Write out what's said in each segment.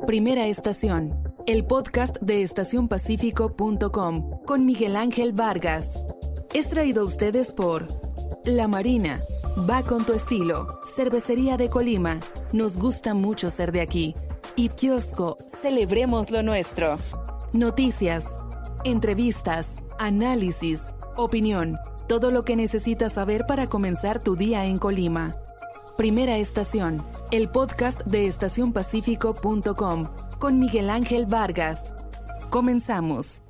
Primera estación, el podcast de estacionpacífico.com con Miguel Ángel Vargas. Es traído a ustedes por La Marina, va con tu estilo, Cervecería de Colima, nos gusta mucho ser de aquí, y Kiosco, celebremos lo nuestro. Noticias, entrevistas, análisis, opinión, todo lo que necesitas saber para comenzar tu día en Colima. Primera estación, el podcast de estacionpacífico.com con Miguel Ángel Vargas. Comenzamos.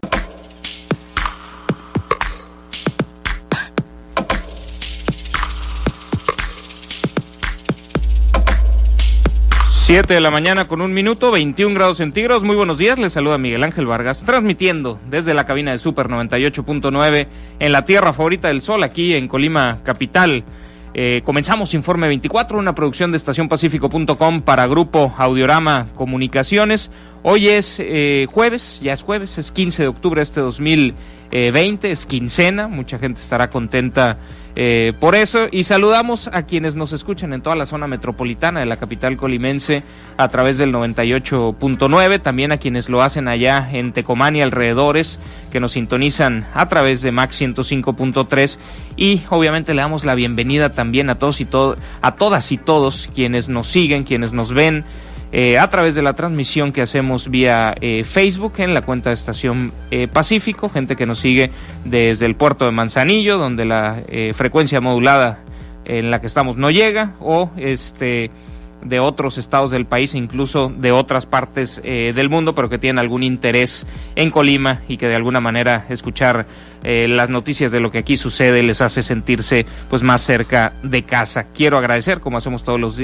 Siete de la mañana con 1 minuto, 21 grados centígrados. Muy buenos días, les saluda Miguel Ángel Vargas, transmitiendo desde la cabina de Super 98.9 en la tierra favorita del sol, aquí en Colima capital. Comenzamos Informe 24, una producción de estacionpacífico.com para Grupo Audiorama Comunicaciones. Hoy es jueves, es 15 de octubre de este 2020, es quincena, mucha gente estará contenta por eso, y saludamos a quienes nos escuchan en toda la zona metropolitana de la capital colimense a través del 98.9, también a quienes lo hacen allá en Tecomán y alrededores, que nos sintonizan a través de Max 105.3, y obviamente le damos la bienvenida también a todos a todas y todos quienes nos siguen, quienes nos ven a través de la transmisión que hacemos vía Facebook en la cuenta de Estación Pacífico, gente que nos sigue desde el puerto de Manzanillo, donde la frecuencia modulada en la que estamos no llega, o de otros estados del país, incluso de otras partes del mundo, pero que tienen algún interés en Colima y que de alguna manera escuchar las noticias de lo que aquí sucede les hace sentirse pues más cerca de casa. Quiero agradecer, como hacemos todos los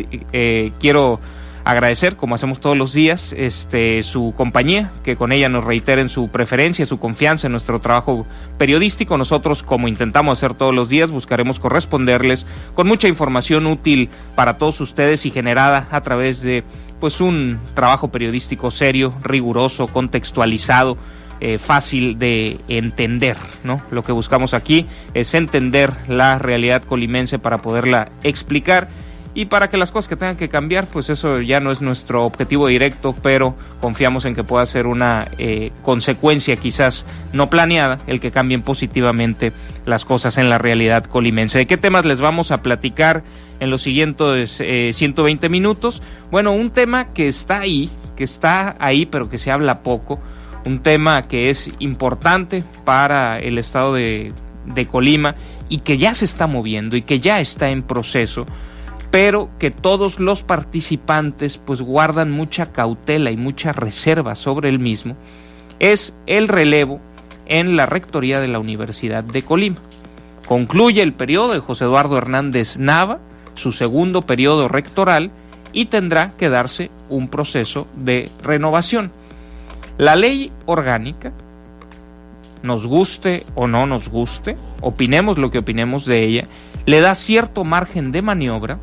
días, su compañía, que con ella nos reiteren su preferencia, su confianza en nuestro trabajo periodístico. Nosotros, como intentamos hacer todos los días, buscaremos corresponderles con mucha información útil para todos ustedes y generada a través de pues un trabajo periodístico serio, riguroso, contextualizado, fácil de entender, ¿no? Lo que buscamos aquí es entender la realidad colimense para poderla explicar. Y para que las cosas que tengan que cambiar, pues eso ya no es nuestro objetivo directo, pero confiamos en que pueda ser una consecuencia quizás no planeada, el que cambien positivamente las cosas en la realidad colimense. ¿De qué temas les vamos a platicar en los siguientes 120 minutos? Bueno, un tema que está ahí, pero que se habla poco, un tema que es importante para el estado de Colima y que ya se está moviendo y que ya está en proceso, pero que todos los participantes pues guardan mucha cautela y mucha reserva sobre el mismo, es el relevo en la rectoría de la Universidad de Colima. Concluye el periodo de José Eduardo Hernández Nava, su segundo periodo rectoral, y tendrá que darse un proceso de renovación. La ley orgánica, nos guste o no nos guste, opinemos lo que opinemos de ella, le da cierto margen de maniobra,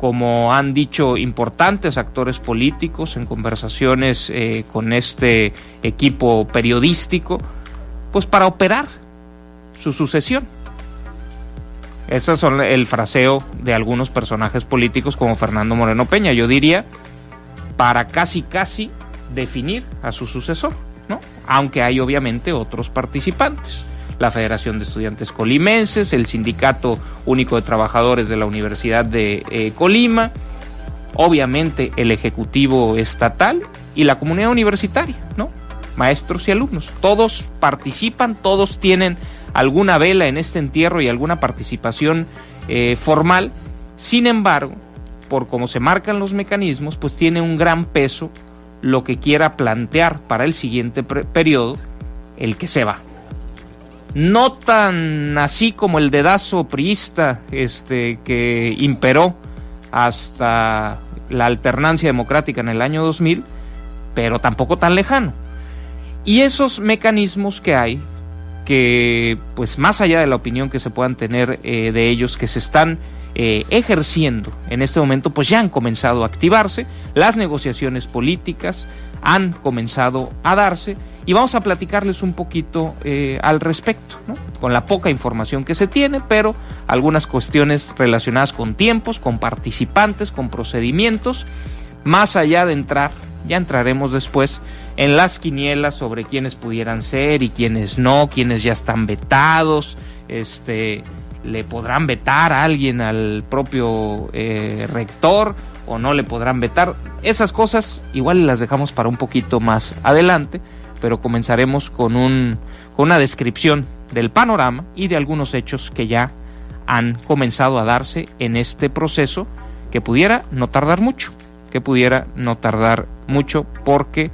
como han dicho importantes actores políticos en conversaciones con este equipo periodístico, pues para operar su sucesión. Ese es el fraseo de algunos personajes políticos como Fernando Moreno Peña, yo diría, para casi definir a su sucesor, ¿no? Aunque hay obviamente otros participantes. La Federación de Estudiantes Colimenses, el Sindicato Único de Trabajadores de la Universidad de Colima, obviamente el Ejecutivo Estatal y la comunidad universitaria, ¿no? Maestros y alumnos, todos participan, todos tienen alguna vela en este entierro y alguna participación formal. Sin embargo, por cómo se marcan los mecanismos, pues tiene un gran peso lo que quiera plantear para el siguiente periodo el que se va. No tan así como el dedazo priista que imperó hasta la alternancia democrática en el año 2000, pero tampoco tan lejano. Y esos mecanismos que hay, que pues más allá de la opinión que se puedan tener de ellos, que se están ejerciendo en este momento, pues ya han comenzado a activarse, las negociaciones políticas han comenzado a darse, y vamos a platicarles un poquito al respecto, ¿no? Con la poca información que se tiene, pero algunas cuestiones relacionadas con tiempos, con participantes, con procedimientos, más allá de entrar, ya entraremos después, en las quinielas sobre quiénes pudieran ser y quiénes no, quiénes ya están vetados, le podrán vetar a alguien al propio rector o no le podrán vetar. Esas cosas igual las dejamos para un poquito más adelante, pero comenzaremos con una descripción del panorama y de algunos hechos que ya han comenzado a darse en este proceso, que pudiera no tardar mucho, porque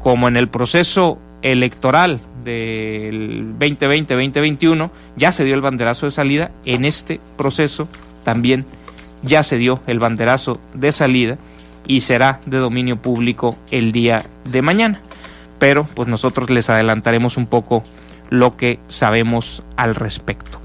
como en el proceso electoral del 2020-2021 ya se dio el banderazo de salida, en este proceso también ya se dio el banderazo de salida y será de dominio público el día de mañana. Pero pues nosotros les adelantaremos un poco lo que sabemos al respecto,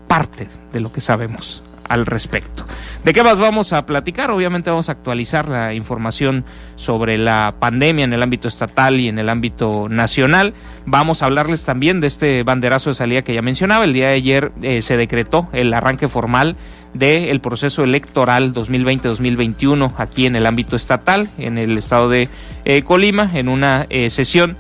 parte de lo que sabemos al respecto. ¿De qué más vamos a platicar? Obviamente vamos a actualizar la información sobre la pandemia en el ámbito estatal y en el ámbito nacional. Vamos a hablarles también de este banderazo de salida que ya mencionaba. El día de ayer se decretó el arranque formal del proceso electoral 2020-2021 aquí en el ámbito estatal, en el estado de Colima, en una sesión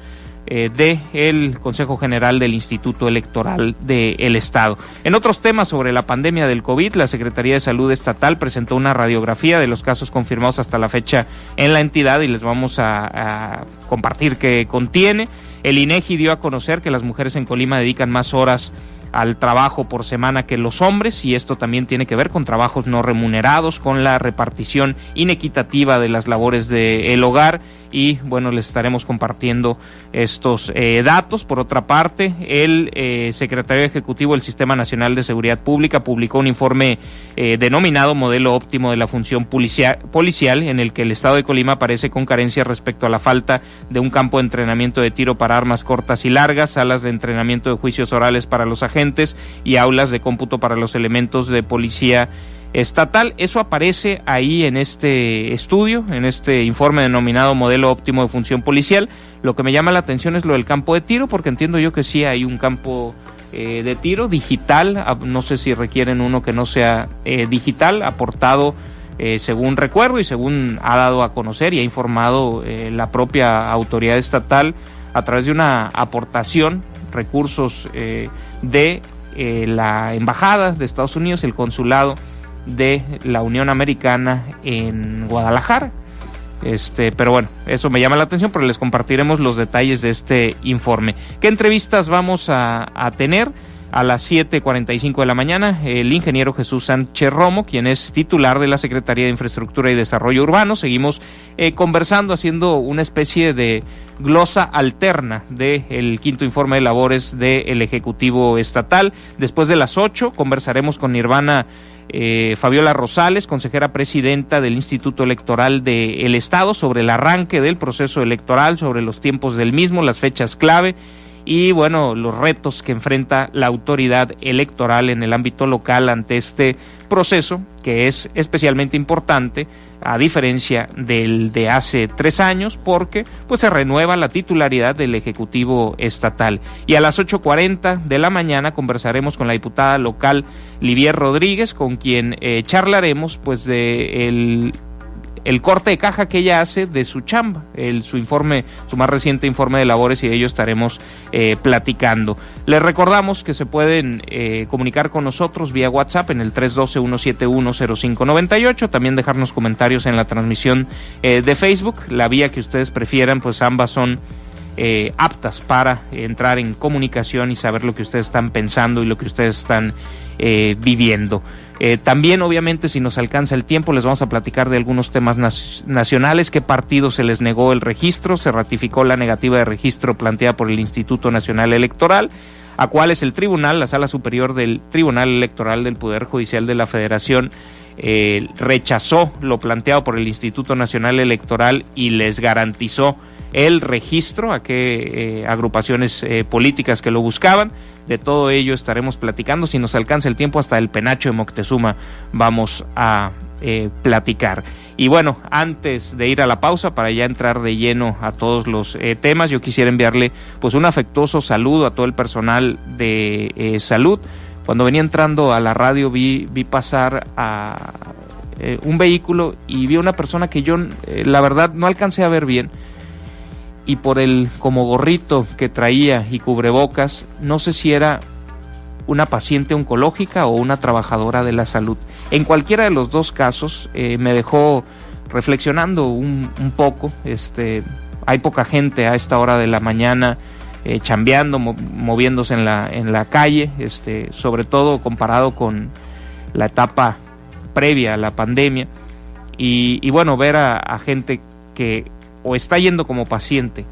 del Consejo General del Instituto Electoral del Estado. En otros temas sobre la pandemia del COVID, la Secretaría de Salud Estatal presentó una radiografía de los casos confirmados hasta la fecha en la entidad y les vamos a compartir qué contiene. El INEGI dio a conocer que las mujeres en Colima dedican más horas al trabajo por semana que los hombres, y esto también tiene que ver con trabajos no remunerados, con la repartición inequitativa de las labores del hogar, y bueno, les estaremos compartiendo estos datos. Por otra parte, el secretario ejecutivo del Sistema Nacional de Seguridad Pública publicó un informe denominado Modelo Óptimo de la Función Policial, en el que el estado de Colima aparece con carencias respecto a la falta de un campo de entrenamiento de tiro para armas cortas y largas, salas de entrenamiento de juicios orales para los agentes y aulas de cómputo para los elementos de policía estatal. Eso aparece ahí en este estudio, en este informe denominado Modelo Óptimo de Función Policial. Lo que me llama la atención es lo del campo de tiro, porque entiendo yo que sí hay un campo de tiro digital, no sé si requieren uno que no sea digital, aportado según recuerdo y según ha dado a conocer y ha informado la propia autoridad estatal a través de una aportación, recursos de la Embajada de Estados Unidos, el Consulado de la Unión Americana en Guadalajara. Pero bueno, eso me llama la atención, pero les compartiremos los detalles de este informe. ¿Qué entrevistas vamos a tener? A las 7:45 de la mañana, el ingeniero Jesús Sánchez Romo, quien es titular de la Secretaría de Infraestructura y Desarrollo Urbano. Seguimos conversando, haciendo una especie de glosa alterna del quinto informe de labores del Ejecutivo Estatal. Después de las 8 conversaremos con Nirvana Fabiola Rosales, consejera presidenta del Instituto Electoral del Estado, sobre el arranque del proceso electoral, sobre los tiempos del mismo, las fechas clave y bueno, los retos que enfrenta la autoridad electoral en el ámbito local ante este proceso, que es especialmente importante a diferencia del de hace 3 años, porque pues se renueva la titularidad del Ejecutivo Estatal. Y a las 8:40 de la mañana conversaremos con la diputada local Livier Rodríguez, con quien charlaremos pues de el corte de caja que ella hace de su chamba, su más reciente informe de labores, y de ello estaremos platicando. Les recordamos que se pueden comunicar con nosotros vía WhatsApp en el 312-171-0598, también dejarnos comentarios en la transmisión de Facebook, la vía que ustedes prefieran, pues ambas son aptas para entrar en comunicación y saber lo que ustedes están pensando y lo que ustedes están viviendo. También, obviamente, si nos alcanza el tiempo, les vamos a platicar de algunos temas nacionales. ¿Qué partidos se les negó el registro? Se ratificó la negativa de registro planteada por el Instituto Nacional Electoral, a cuales el tribunal, la Sala Superior del Tribunal Electoral del Poder Judicial de la Federación, rechazó lo planteado por el Instituto Nacional Electoral y les garantizó el registro a qué agrupaciones políticas que lo buscaban. De todo ello estaremos platicando. Si nos alcanza el tiempo, hasta el penacho de Moctezuma vamos a platicar. Y bueno, antes de ir a la pausa, para ya entrar de lleno a todos los temas, yo quisiera enviarle pues un afectuoso saludo a todo el personal de salud. Cuando venía entrando a la radio vi pasar un vehículo y vi a una persona que yo la verdad no alcancé a ver bien, y por el como gorrito que traía y cubrebocas, no sé si era una paciente oncológica o una trabajadora de la salud. En cualquiera de los dos casos me dejó reflexionando un poco. Hay poca gente a esta hora de la mañana chambeando, moviéndose en la calle, sobre todo comparado con la etapa previa a la pandemia, y bueno, ver a gente que o está yendo como paciente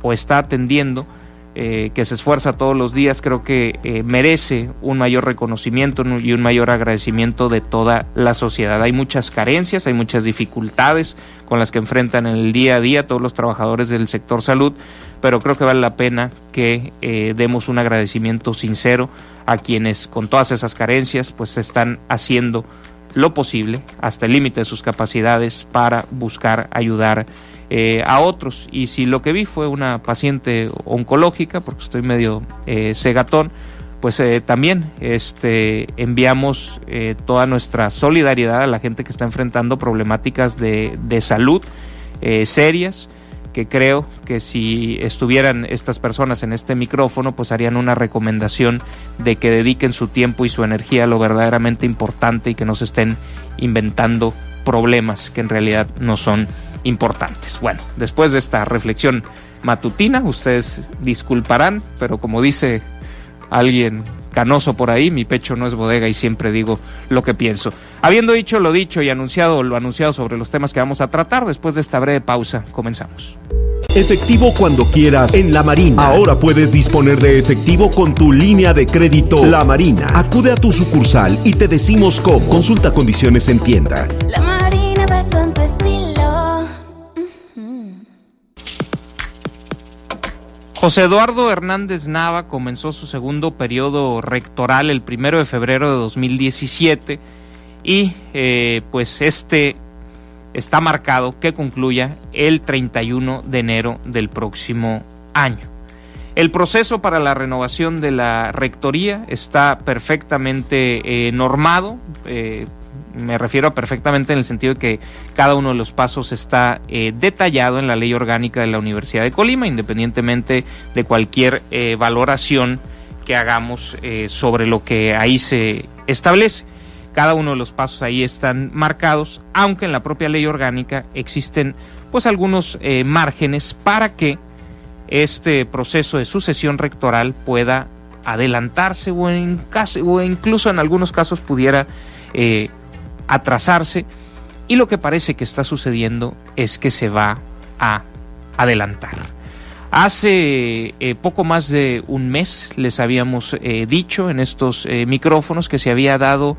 o está atendiendo, que se esfuerza todos los días, creo que merece un mayor reconocimiento y un mayor agradecimiento de toda la sociedad. Hay muchas carencias, hay muchas dificultades con las que enfrentan en el día a día todos los trabajadores del sector salud, pero creo que vale la pena que demos un agradecimiento sincero a quienes con todas esas carencias pues están haciendo lo posible hasta el límite de sus capacidades para buscar ayudar a otros. Y si lo que vi fue una paciente oncológica, porque estoy medio cegatón, pues también enviamos toda nuestra solidaridad a la gente que está enfrentando problemáticas de salud serias, que creo que si estuvieran estas personas en este micrófono, pues harían una recomendación de que dediquen su tiempo y su energía a lo verdaderamente importante y que no se estén inventando problemas que en realidad no son importantes. Bueno, después de esta reflexión matutina, ustedes disculparán, pero como dice alguien canoso por ahí, mi pecho no es bodega y siempre digo lo que pienso. Habiendo dicho lo dicho y anunciado lo anunciado sobre los temas que vamos a tratar, después de esta breve pausa, comenzamos. Efectivo cuando quieras en La Marina. Ahora puedes disponer de efectivo con tu línea de crédito La Marina. Acude a tu sucursal y te decimos cómo. Consulta condiciones en tienda. La Marina va con tu estilo. José Eduardo Hernández Nava comenzó su segundo periodo rectoral el 1 de febrero de 2017 y pues está marcado que concluya el 31 de enero del próximo año. El proceso para la renovación de la rectoría está perfectamente normado, me refiero a perfectamente en el sentido de que cada uno de los pasos está detallado en la ley orgánica de la Universidad de Colima, independientemente de cualquier valoración que hagamos sobre lo que ahí se establece. Cada uno de los pasos ahí están marcados, aunque en la propia ley orgánica existen pues algunos márgenes para que este proceso de sucesión rectoral pueda adelantarse o incluso en algunos casos pudiera atrasarse, y lo que parece que está sucediendo es que se va a adelantar. Hace poco más de un mes les habíamos dicho en estos micrófonos que se había dado,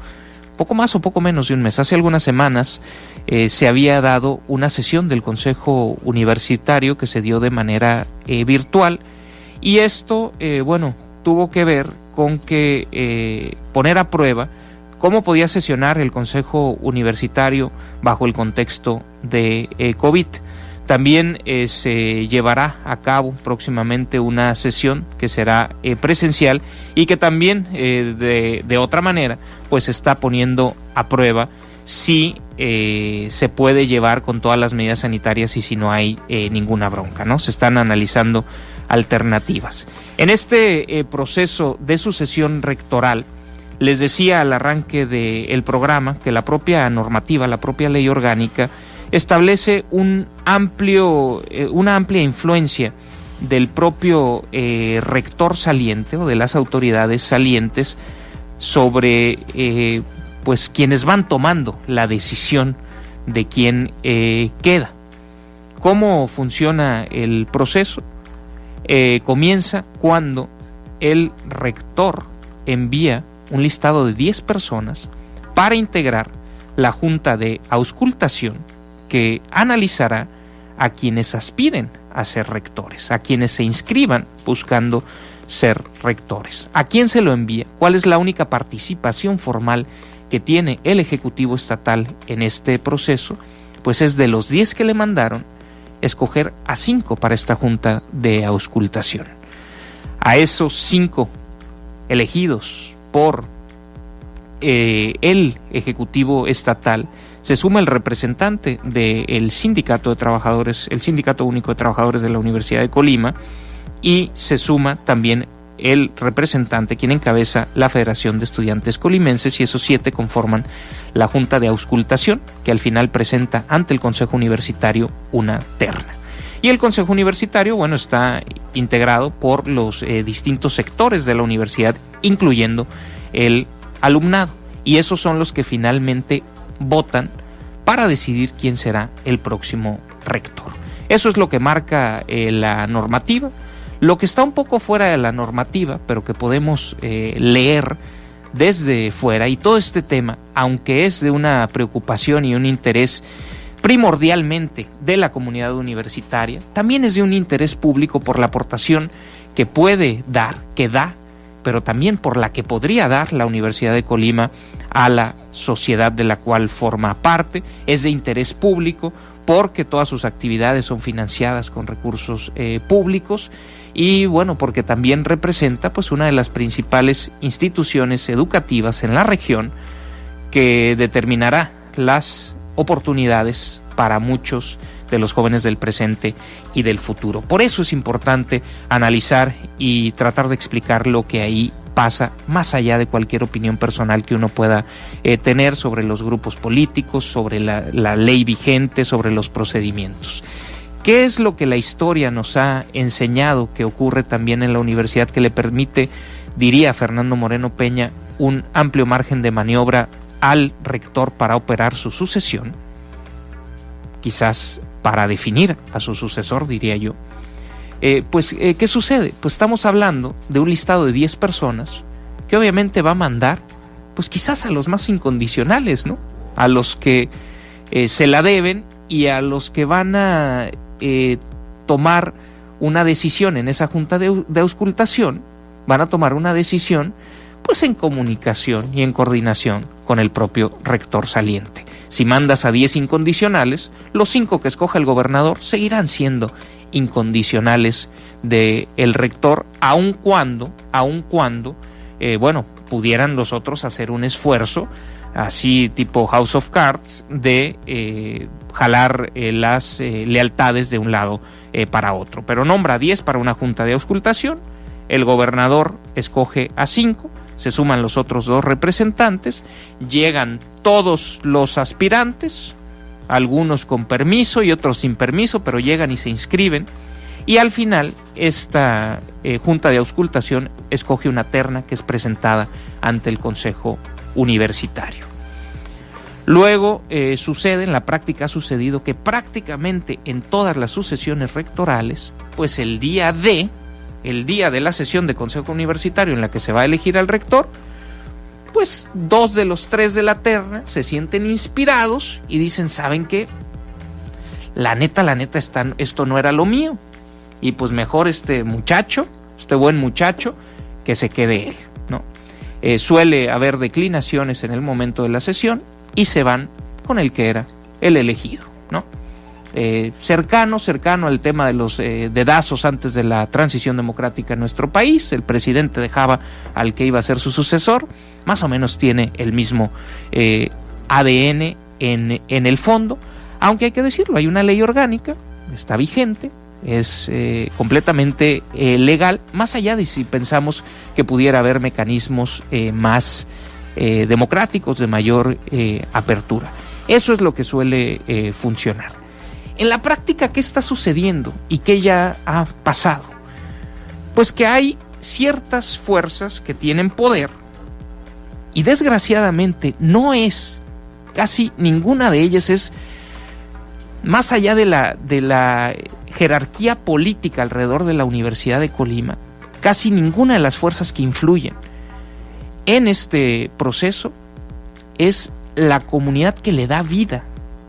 poco más o poco menos de un mes, hace algunas semanas se había dado una sesión del Consejo Universitario que se dio de manera virtual, y esto tuvo que ver con que poner a prueba cómo podía sesionar el Consejo Universitario bajo el contexto de COVID. También se llevará a cabo próximamente una sesión que será presencial y que también de otra manera pues está poniendo a prueba si se puede llevar con todas las medidas sanitarias y si no hay ninguna bronca, ¿no? Se están analizando alternativas. En este proceso de sucesión rectoral, les decía al arranque del programa que la propia normativa, la propia ley orgánica, establece una amplia influencia del propio rector saliente o de las autoridades salientes sobre pues quienes van tomando la decisión de quién queda. ¿Cómo funciona el proceso? Comienza cuando el rector envía un listado de 10 personas para integrar la junta de auscultación que analizará a quienes aspiren a ser rectores, a quienes se inscriban buscando ser rectores. ¿A quién se lo envía? ¿Cuál es la única participación formal que tiene el Ejecutivo Estatal en este proceso? Pues es de los 10 que le mandaron, escoger a 5 para esta junta de auscultación. A esos 5 elegidos por el Ejecutivo Estatal se suma el representante del Sindicato de Trabajadores, el Sindicato Único de Trabajadores de la Universidad de Colima, y se suma también el representante quien encabeza la Federación de Estudiantes Colimenses, y esos 7 conforman la Junta de Auscultación, que al final presenta ante el Consejo Universitario una terna. Y el Consejo Universitario, bueno, está integrado por los distintos sectores de la universidad, incluyendo el alumnado, y esos son los que finalmente votan para decidir quién será el próximo rector. Eso es lo que marca la normativa. Lo que está un poco fuera de la normativa, pero que podemos leer desde fuera, y todo este tema, aunque es de una preocupación y un interés primordialmente de la comunidad universitaria, también es de un interés público por la aportación que puede dar, que da, pero también por la que podría dar la Universidad de Colima a la sociedad de la cual forma parte. Es de interés público porque todas sus actividades son financiadas con recursos públicos, y bueno, porque también representa pues una de las principales instituciones educativas en la región que determinará las oportunidades para muchos de los jóvenes del presente y del futuro. Por eso es importante analizar y tratar de explicar lo que ahí pasa, más allá de cualquier opinión personal que uno pueda tener sobre los grupos políticos, sobre la ley vigente, sobre los procedimientos. ¿Qué es lo que la historia nos ha enseñado que ocurre también en la universidad, que le permite, diría Fernando Moreno Peña, un amplio margen de maniobra al rector para operar su sucesión? Quizás para definir a su sucesor, diría yo. ¿Qué sucede? Pues estamos hablando de un listado de 10 personas que obviamente va a mandar, pues quizás a los más incondicionales, ¿no? A los que se la deben, y a los que van a tomar una decisión en esa junta de auscultación, van a tomar una decisión pues en comunicación y en coordinación con el propio rector saliente. Si mandas a 10 incondicionales, los 5 que escoja el gobernador seguirán siendo incondicionales del rector, aun cuando pudieran los otros hacer un esfuerzo, así tipo House of Cards, de jalar las lealtades de un lado para otro. Pero nombra 10 para una junta de auscultación, el gobernador escoge a 5, se suman los otros 2 representantes, llegan todos los aspirantes, algunos con permiso y otros sin permiso, pero llegan y se inscriben, y al final esta junta de auscultación escoge una terna que es presentada ante el Consejo Universitario. Luego en la práctica ha sucedido que prácticamente en todas las sucesiones rectorales, pues el día de la sesión de Consejo Universitario en la que se va a elegir al rector, pues 2 de los 3 de la terna se sienten inspirados y dicen, ¿saben qué? La neta, esto no era lo mío, y pues mejor este buen muchacho, que se quede él, ¿no? Suele haber declinaciones en el momento de la sesión y se van con el que era el elegido, ¿no? Cercano al tema de los dedazos antes de la transición democrática en nuestro país. El presidente dejaba al que iba a ser su sucesor, más o menos tiene el mismo ADN en el fondo, aunque hay que decirlo, hay una ley orgánica, está vigente, es completamente legal, más allá de si pensamos que pudiera haber mecanismos más democráticos, de mayor apertura. Eso es lo que suele funcionar. En la práctica, ¿qué está sucediendo y qué ya ha pasado? Pues que hay ciertas fuerzas que tienen poder, y desgraciadamente casi ninguna de ellas es, más allá de la jerarquía política alrededor de la Universidad de Colima, casi ninguna de las fuerzas que influyen en este proceso es la comunidad que le da vida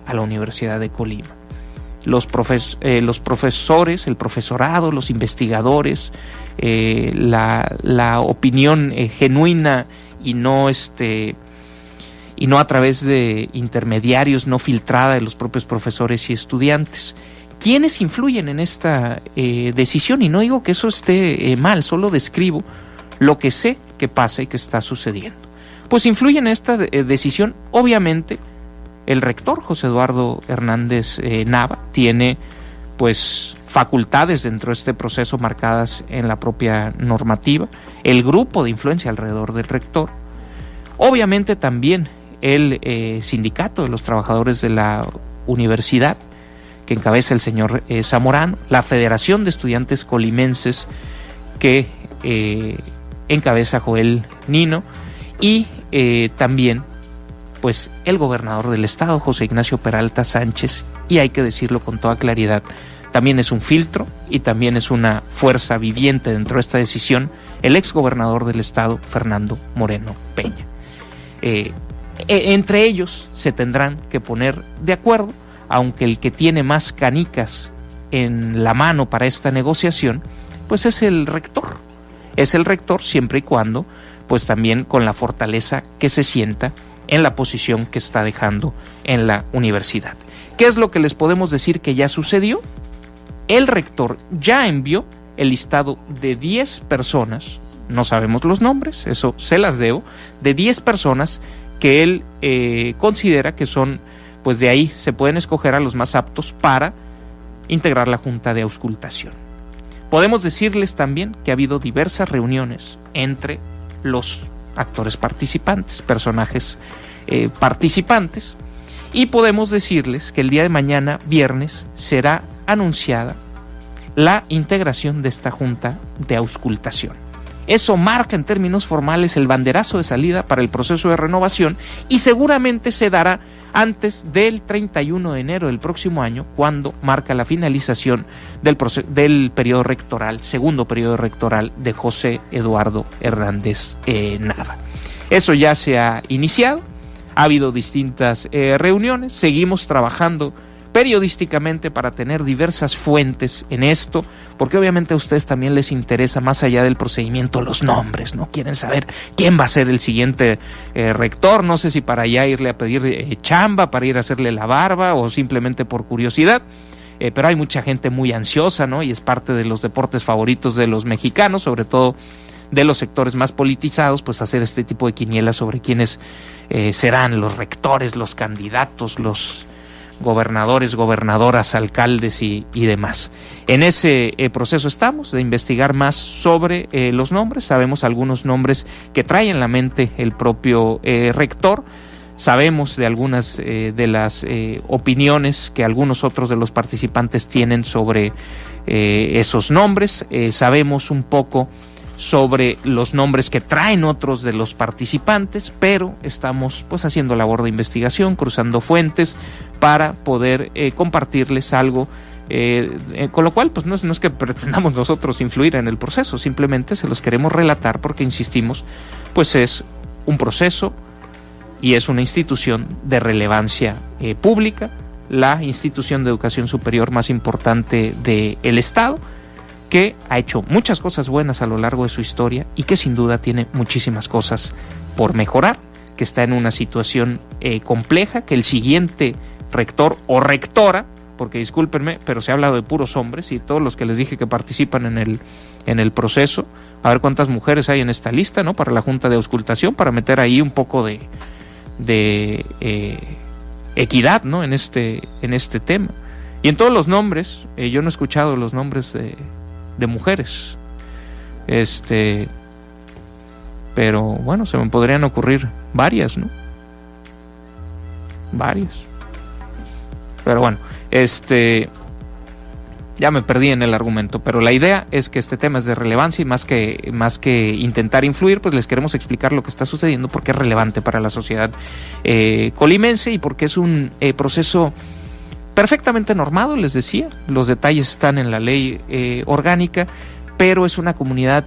a la Universidad de Colima. Los profesores, el profesorado, los investigadores, la opinión genuina y no a través de intermediarios, no filtrada de los propios profesores y estudiantes. ¿Quiénes influyen en esta decisión? Y no digo que eso esté mal, solo describo lo que sé que pasa y que está sucediendo. Pues influyen en esta decisión, obviamente, el rector José Eduardo Hernández Nava tiene pues facultades dentro de este proceso marcadas en la propia normativa, el grupo de influencia alrededor del rector, obviamente también el sindicato de los trabajadores de la universidad que encabeza el señor Zamorano, la Federación de Estudiantes Colimenses que encabeza Joel Nino y también pues el gobernador del estado, José Ignacio Peralta Sánchez, y hay que decirlo con toda claridad, también es un filtro y también es una fuerza viviente dentro de esta decisión, el exgobernador del estado, Fernando Moreno Peña. Entre ellos se tendrán que poner de acuerdo, aunque el que tiene más canicas en la mano para esta negociación, pues es el rector. Es el rector siempre y cuando, pues también con la fortaleza que se sienta en la posición que está dejando en la universidad. ¿Qué es lo que les podemos decir que ya sucedió? El rector ya envió el listado de 10 personas, no sabemos los nombres, eso se las debo, de 10 personas que él considera que son, pues de ahí se pueden escoger a los más aptos para integrar la Junta de Auscultación. Podemos decirles también que ha habido diversas reuniones entre los actores participantes, personajes participantes, y podemos decirles que el día de mañana, viernes, será anunciada la integración de esta Junta de Auscultación. Eso marca en términos formales el banderazo de salida para el proceso de renovación y seguramente se dará antes del 31 de enero del próximo año, cuando marca la finalización del periodo rectoral, segundo periodo rectoral de José Eduardo Hernández Nava. Eso ya se ha iniciado, ha habido distintas reuniones, seguimos trabajando periodísticamente para tener diversas fuentes en esto, porque obviamente a ustedes también les interesa, más allá del procedimiento, los nombres, ¿no? Quieren saber quién va a ser el siguiente rector, no sé si para allá irle a pedir chamba, para ir a hacerle la barba o simplemente por curiosidad, pero hay mucha gente muy ansiosa, ¿no? Y es parte de los deportes favoritos de los mexicanos, sobre todo de los sectores más politizados, pues hacer este tipo de quinielas sobre quiénes serán los rectores, los candidatos, los gobernadores, gobernadoras, alcaldes y demás. En ese proceso estamos de investigar más sobre los nombres. Sabemos algunos nombres que trae en la mente el propio rector. Sabemos de algunas de las opiniones que algunos otros de los participantes tienen sobre esos nombres. Sabemos un poco sobre los nombres que traen otros de los participantes, pero estamos pues haciendo labor de investigación, cruzando fuentes para poder compartirles algo, con lo cual pues no es que pretendamos nosotros influir en el proceso, simplemente se los queremos relatar porque, insistimos, pues es un proceso y es una institución de relevancia pública, la institución de educación superior más importante del Estado, que ha hecho muchas cosas buenas a lo largo de su historia y que sin duda tiene muchísimas cosas por mejorar, que está en una situación compleja, que el siguiente rector o rectora, porque discúlpenme, pero se ha hablado de puros hombres y todos los que les dije que participan en el proceso, a ver cuántas mujeres hay en esta lista, ¿no? Para la Junta de Auscultación, para meter ahí un poco de equidad, ¿no? En este tema. Y en todos los nombres, yo no he escuchado los nombres de mujeres, pero bueno, se me podrían ocurrir varias, ¿no? Varias. Pero bueno, ya me perdí en el argumento, pero la idea es que este tema es de relevancia y más que intentar influir, pues les queremos explicar lo que está sucediendo porque es relevante para la sociedad colimense y porque es un proceso perfectamente normado, les decía, los detalles están en la ley orgánica, pero es una comunidad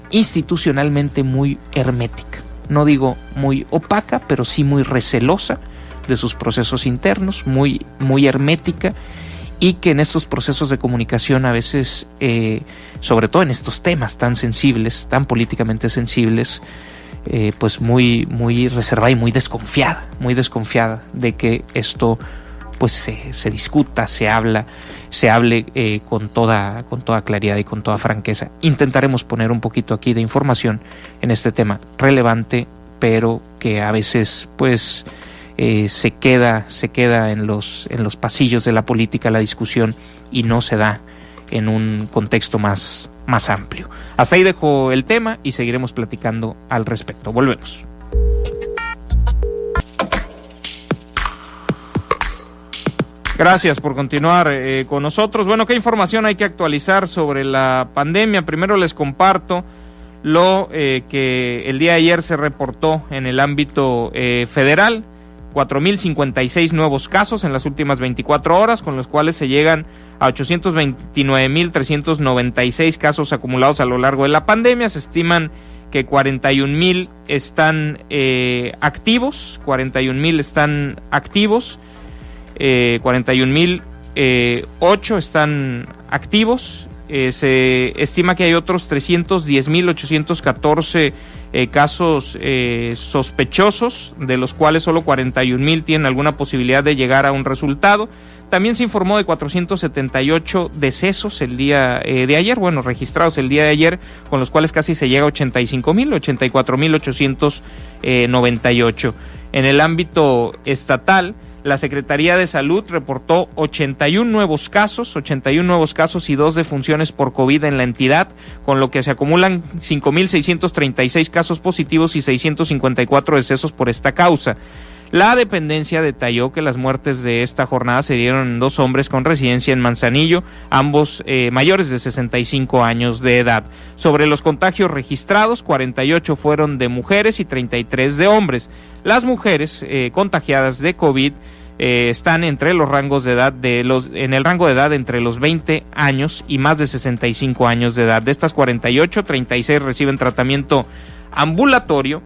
institucionalmente muy hermética, no digo muy opaca, pero sí muy recelosa de sus procesos internos, muy hermética, y que en estos procesos de comunicación a veces, sobre todo en estos temas tan sensibles, tan políticamente sensibles, pues muy reservada y muy desconfiada de que esto pues se discuta, se hable con toda claridad y con toda franqueza. Intentaremos poner un poquito aquí de información en este tema relevante, pero que a veces pues se queda en los pasillos de la política la discusión y no se da en un contexto más amplio. Hasta ahí dejo el tema y seguiremos platicando al respecto. Volvemos. Gracias por continuar con nosotros. Bueno, ¿qué información hay que actualizar sobre la pandemia? Primero les comparto lo que el día de ayer se reportó en el ámbito federal. 4.056 nuevos casos en las últimas 24 horas, con los cuales se llegan a 829.396 casos acumulados a lo largo de la pandemia. Se estiman que 41.000 están activos, 41.008 están activos. Se estima que hay otros 310.814 casos sospechosos, de los cuales solo 41.000 tienen alguna posibilidad de llegar a un resultado. También se informó de 478 decesos el día de ayer, registrados el día de ayer, con los cuales casi se llega a 84.898. En el ámbito estatal, la Secretaría de Salud reportó 81 nuevos casos y 2 defunciones por COVID en la entidad, con lo que se acumulan 5.636 casos positivos y 654 decesos por esta causa. La dependencia detalló que las muertes de esta jornada se dieron en 2 hombres con residencia en Manzanillo, ambos mayores de 65 años de edad. Sobre los contagios registrados, 48 fueron de mujeres y 33 de hombres. Las mujeres contagiadas de COVID están entre los rangos de edad en el rango de edad entre los 20 años y más de 65 años de edad. De estas 48, 36 reciben tratamiento ambulatorio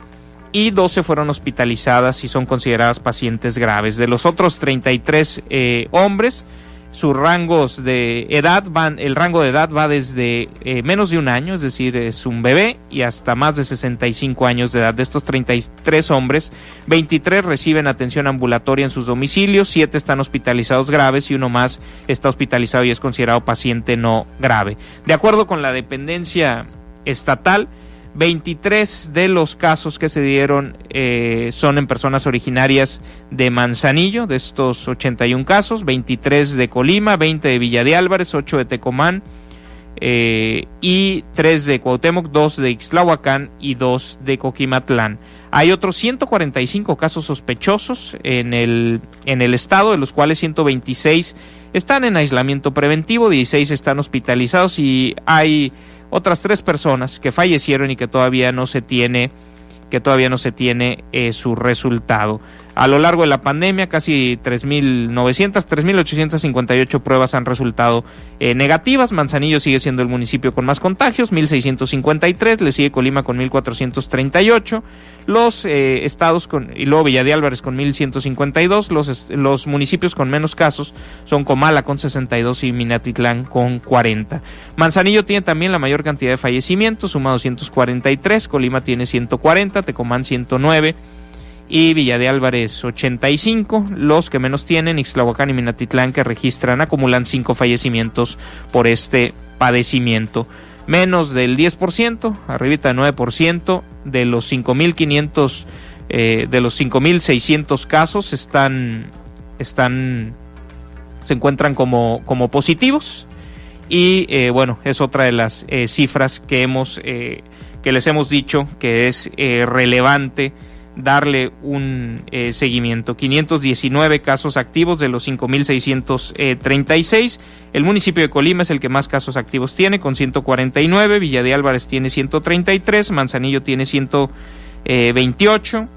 y 12 fueron hospitalizadas y son consideradas pacientes graves. De los otros 33 hombres, sus rangos de edad el rango de edad va desde menos de un año, es decir, es un bebé, y hasta más de 65 años de edad. De estos 33 hombres, 23 reciben atención ambulatoria en sus domicilios, 7 están hospitalizados graves y uno más está hospitalizado y es considerado paciente no grave. De acuerdo con la dependencia estatal, 23 de los casos que se dieron son en personas originarias de Manzanillo. De estos 81 casos, 23 de Colima, 20 de Villa de Álvarez, 8 de Tecomán y 3 de Cuauhtémoc, 2 de Ixtlahuacán y 2 de Coquimatlán. Hay otros 145 casos sospechosos en el estado, de los cuales 126 están en aislamiento preventivo, 16 están hospitalizados y hay otras 3 personas que fallecieron y que todavía no se tiene su resultado. A lo largo de la pandemia, casi 3.858 pruebas han resultado negativas. Manzanillo sigue siendo el municipio con más contagios, 1.653, le sigue Colima con 1.438, los estados y luego Villa de Álvarez con 1.152, los municipios con menos casos son Comala con 62 y Minatitlán con 40. Manzanillo tiene también la mayor cantidad de fallecimientos, suma 243, Colima tiene 140, Tecomán 109, y Villa de Álvarez 85, los que menos tienen, Ixtlahuacán y Minatitlán, que acumulan 5 fallecimientos por este padecimiento. Menos del 10%, arribita de 9% de los 5.500, de los 5.600 casos se encuentran como positivos y es otra de las cifras que les hemos dicho que es relevante darle un seguimiento. 519 casos activos de los 5.636. El municipio de Colima es el que más casos activos tiene, con 149. Villa de Álvarez tiene 133. Manzanillo tiene 128.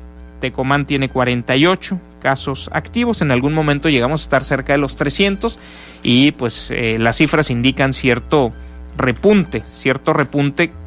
Tecomán tiene 48 casos activos. En algún momento llegamos a estar cerca de los 300 y pues las cifras indican cierto repunte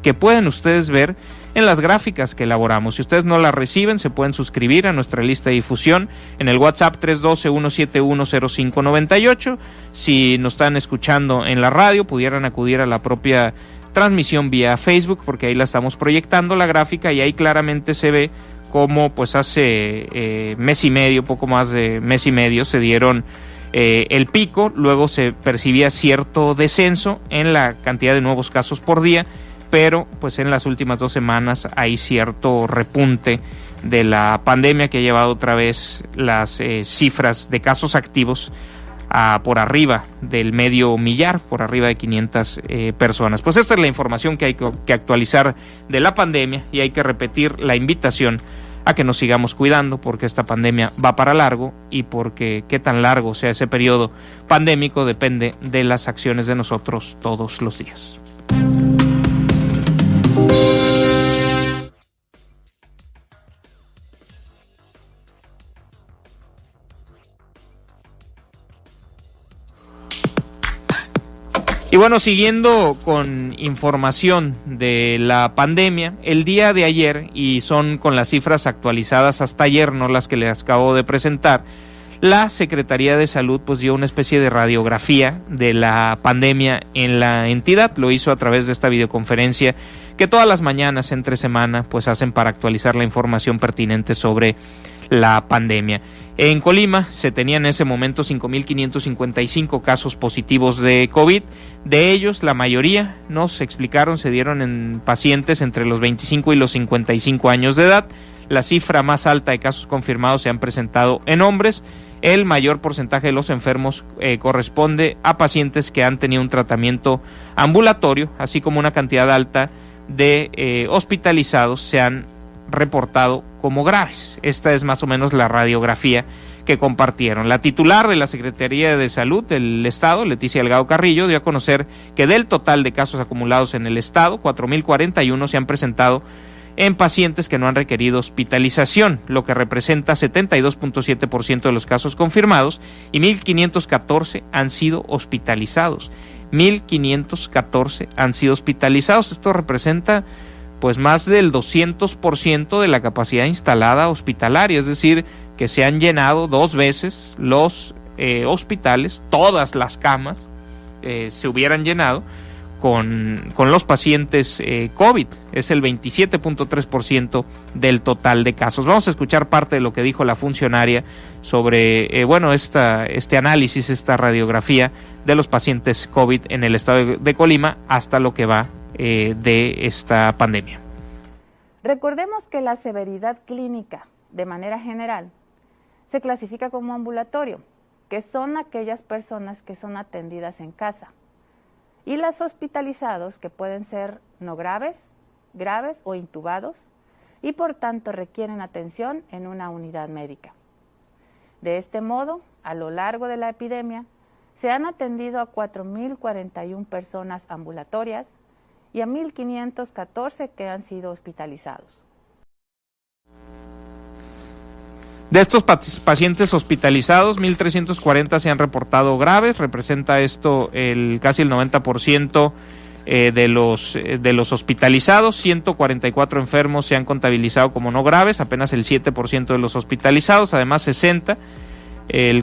que pueden ustedes ver en las gráficas que elaboramos. Si ustedes no las reciben, se pueden suscribir a nuestra lista de difusión en el WhatsApp 312-171-0598. Si nos están escuchando en la radio, pudieran acudir a la propia transmisión vía Facebook, porque ahí la estamos proyectando la gráfica y ahí claramente se ve cómo pues hace mes y medio, poco más de mes y medio, se dieron el pico, luego se percibía cierto descenso en la cantidad de nuevos casos por día, pero pues en las últimas 2 semanas hay cierto repunte de la pandemia, que ha llevado otra vez las cifras de casos activos por arriba del medio millar, por arriba de 500 personas. Pues esta es la información que hay que actualizar de la pandemia, y hay que repetir la invitación a que nos sigamos cuidando, porque esta pandemia va para largo, y porque qué tan largo sea ese periodo pandémico depende de las acciones de nosotros todos los días. Y bueno, siguiendo con información de la pandemia, el día de ayer, y son con las cifras actualizadas hasta ayer, no las que les acabo de presentar, la Secretaría de Salud pues dio una especie de radiografía de la pandemia en la entidad. Lo hizo a través de esta videoconferencia que todas las mañanas entre semana pues hacen para actualizar la información pertinente sobre la pandemia. En Colima se tenían en ese momento 5.555 casos positivos de COVID. De ellos, la mayoría, nos explicaron, se dieron en pacientes entre los 25 y los 55 años de edad. La cifra más alta de casos confirmados se han presentado en hombres. El mayor porcentaje de los enfermos corresponde a pacientes que han tenido un tratamiento ambulatorio, así como una cantidad alta de hospitalizados se han reportado como graves. Esta es más o menos la radiografía que compartieron. La titular de la Secretaría de Salud del Estado, Leticia Delgado Carrillo, dio a conocer que del total de casos acumulados en el Estado, 4.041 se han presentado en pacientes que no han requerido hospitalización, lo que representa 72.7% de los casos confirmados, y 1.514 han sido hospitalizados. 1.514 han sido hospitalizados. Esto representa pues más del 200% de la capacidad instalada hospitalaria, es decir, que se han llenado 2 veces los hospitales, todas las camas se hubieran llenado con los pacientes COVID. Es el 27.3% del total de casos. Vamos a escuchar parte de lo que dijo la funcionaria sobre este análisis, esta radiografía de los pacientes COVID en el estado de Colima hasta lo que va de esta pandemia. Recordemos que la severidad clínica, de manera general, se clasifica como ambulatorio, que son aquellas personas que son atendidas en casa, y los hospitalizados, que pueden ser no graves, graves o intubados, y por tanto requieren atención en una unidad médica. De este modo, a lo largo de la epidemia, se han atendido a 4.041 personas ambulatorias y a 1.514 que han sido hospitalizados. De estos pacientes hospitalizados, 1.340 se han reportado graves. Representa esto casi el 90% de los hospitalizados. 144 enfermos se han contabilizado como no graves, apenas el 7% de los hospitalizados. Además, el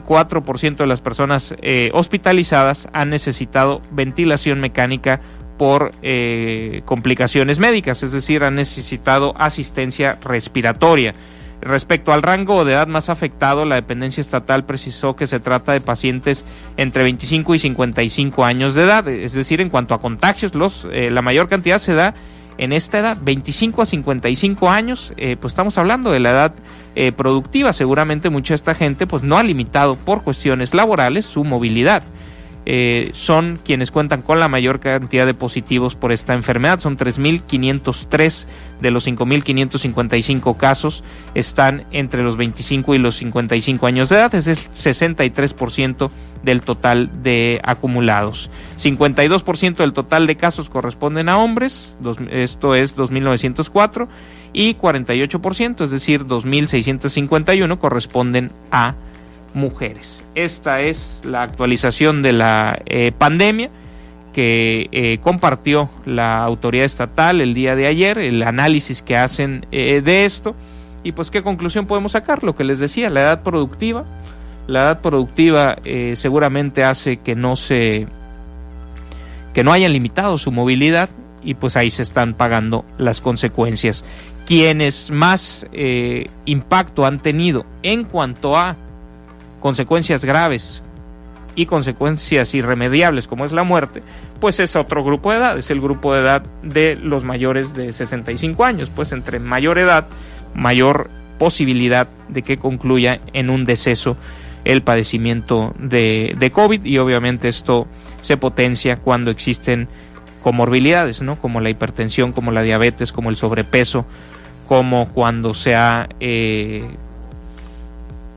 4% de las personas hospitalizadas han necesitado ventilación mecánica por complicaciones médicas, es decir, han necesitado asistencia respiratoria. Respecto al rango de edad más afectado, la dependencia estatal precisó que se trata de pacientes entre 25 y 55 años de edad, es decir, en cuanto a contagios, la mayor cantidad se da en esta edad, 25 a 55 años, pues estamos hablando de la edad productiva. Seguramente mucha de esta gente pues no ha limitado por cuestiones laborales su movilidad. Son quienes cuentan con la mayor cantidad de positivos por esta enfermedad. Son 3.503 de los 5.555 casos están entre los 25 y los 55 años de edad. Es el 63% del total de acumulados. 52% del total de casos corresponden a hombres, esto es 2.904, y 48%, es decir, 2.651, corresponden a mujeres. Esta es la actualización de la pandemia que compartió la autoridad estatal el día de ayer, el análisis que hacen de esto, y pues qué conclusión podemos sacar. Lo que les decía, la edad productiva seguramente hace que no hayan limitado su movilidad, y pues ahí se están pagando las consecuencias. Quienes más impacto han tenido en cuanto a consecuencias graves y consecuencias irremediables como es la muerte, pues es otro grupo de edad, es el grupo de edad de los mayores de 65 años, pues entre mayor edad, mayor posibilidad de que concluya en un deceso el padecimiento de COVID, y obviamente esto se potencia cuando existen comorbilidades, ¿no? Como la hipertensión, como la diabetes, como el sobrepeso, como cuando se ha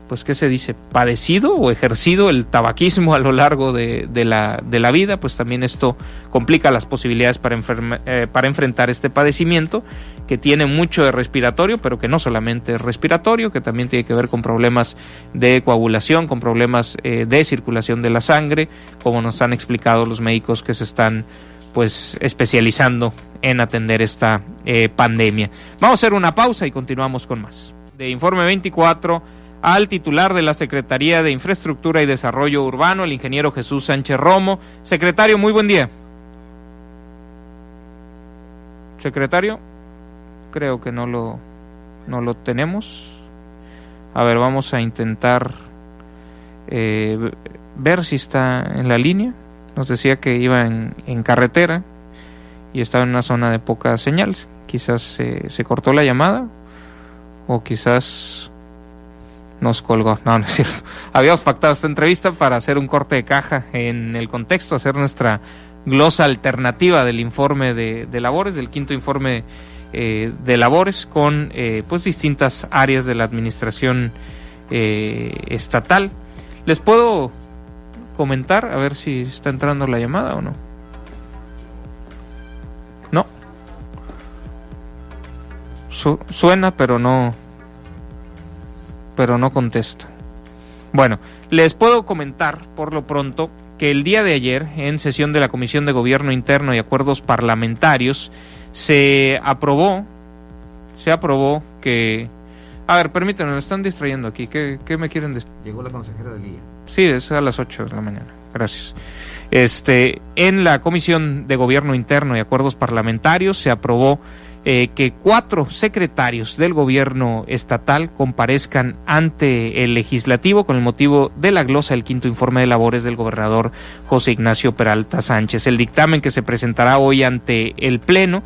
pues ¿qué se dice? Padecido o ejercido el tabaquismo a lo largo de la vida, pues también esto complica las posibilidades para enfrentar este padecimiento, que tiene mucho de respiratorio, pero que no solamente es respiratorio, que también tiene que ver con problemas de coagulación, con problemas de circulación de la sangre, como nos han explicado los médicos que se están pues especializando en atender esta pandemia. Vamos a hacer una pausa y continuamos con más. De Informe 24, al titular de la Secretaría de Infraestructura y Desarrollo Urbano, el ingeniero Jesús Sánchez Romo. Secretario, muy buen día. Secretario, creo que no lo tenemos. A ver, vamos a intentar ver si está en la línea. Nos decía que iba en carretera y estaba en una zona de poca señal. Quizás se cortó la llamada, o quizás nos colgó. No es cierto. Habíamos pactado esta entrevista para hacer un corte de caja en el contexto, hacer nuestra glosa alternativa del informe de labores, del quinto informe de labores, con pues distintas áreas de la administración estatal. Les puedo comentar, a ver si está entrando la llamada o no. No. Suena, pero no contesta. Bueno, les puedo comentar por lo pronto que el día de ayer, en sesión de la Comisión de Gobierno Interno y Acuerdos Parlamentarios, se aprobó que... A ver, permítanme, me están distrayendo aquí. ¿Qué me quieren decir? Llegó la consejera del día. Sí, es a las 8 de la mañana. Gracias. En la Comisión de Gobierno Interno y Acuerdos Parlamentarios se aprobó que 4 secretarios del gobierno estatal comparezcan ante el legislativo con el motivo de la glosa del quinto informe de labores del gobernador José Ignacio Peralta Sánchez. El dictamen, que se presentará hoy ante el Pleno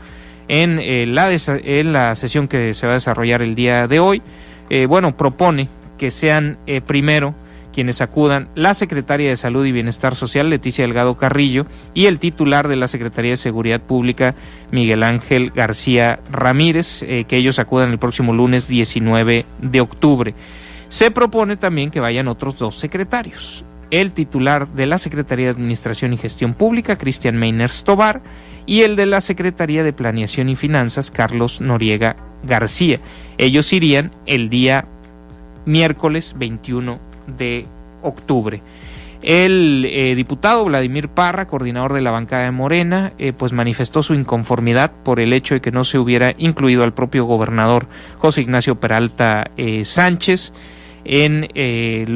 en la sesión que se va a desarrollar el día de hoy, propone que sean primero quienes acudan la secretaria de Salud y Bienestar Social, Leticia Delgado Carrillo, y el titular de la Secretaría de Seguridad Pública, Miguel Ángel García Ramírez, que ellos acudan el próximo lunes 19 de octubre. Se propone también que vayan otros 2 secretarios, el titular de la Secretaría de Administración y Gestión Pública, Cristian Meiners Tobar, y el de la Secretaría de Planeación y Finanzas, Carlos Noriega García. Ellos irían el día miércoles 21 de octubre. El diputado Vladimir Parra, coordinador de la bancada de Morena, pues manifestó su inconformidad por el hecho de que no se hubiera incluido al propio gobernador José Ignacio Peralta Sánchez en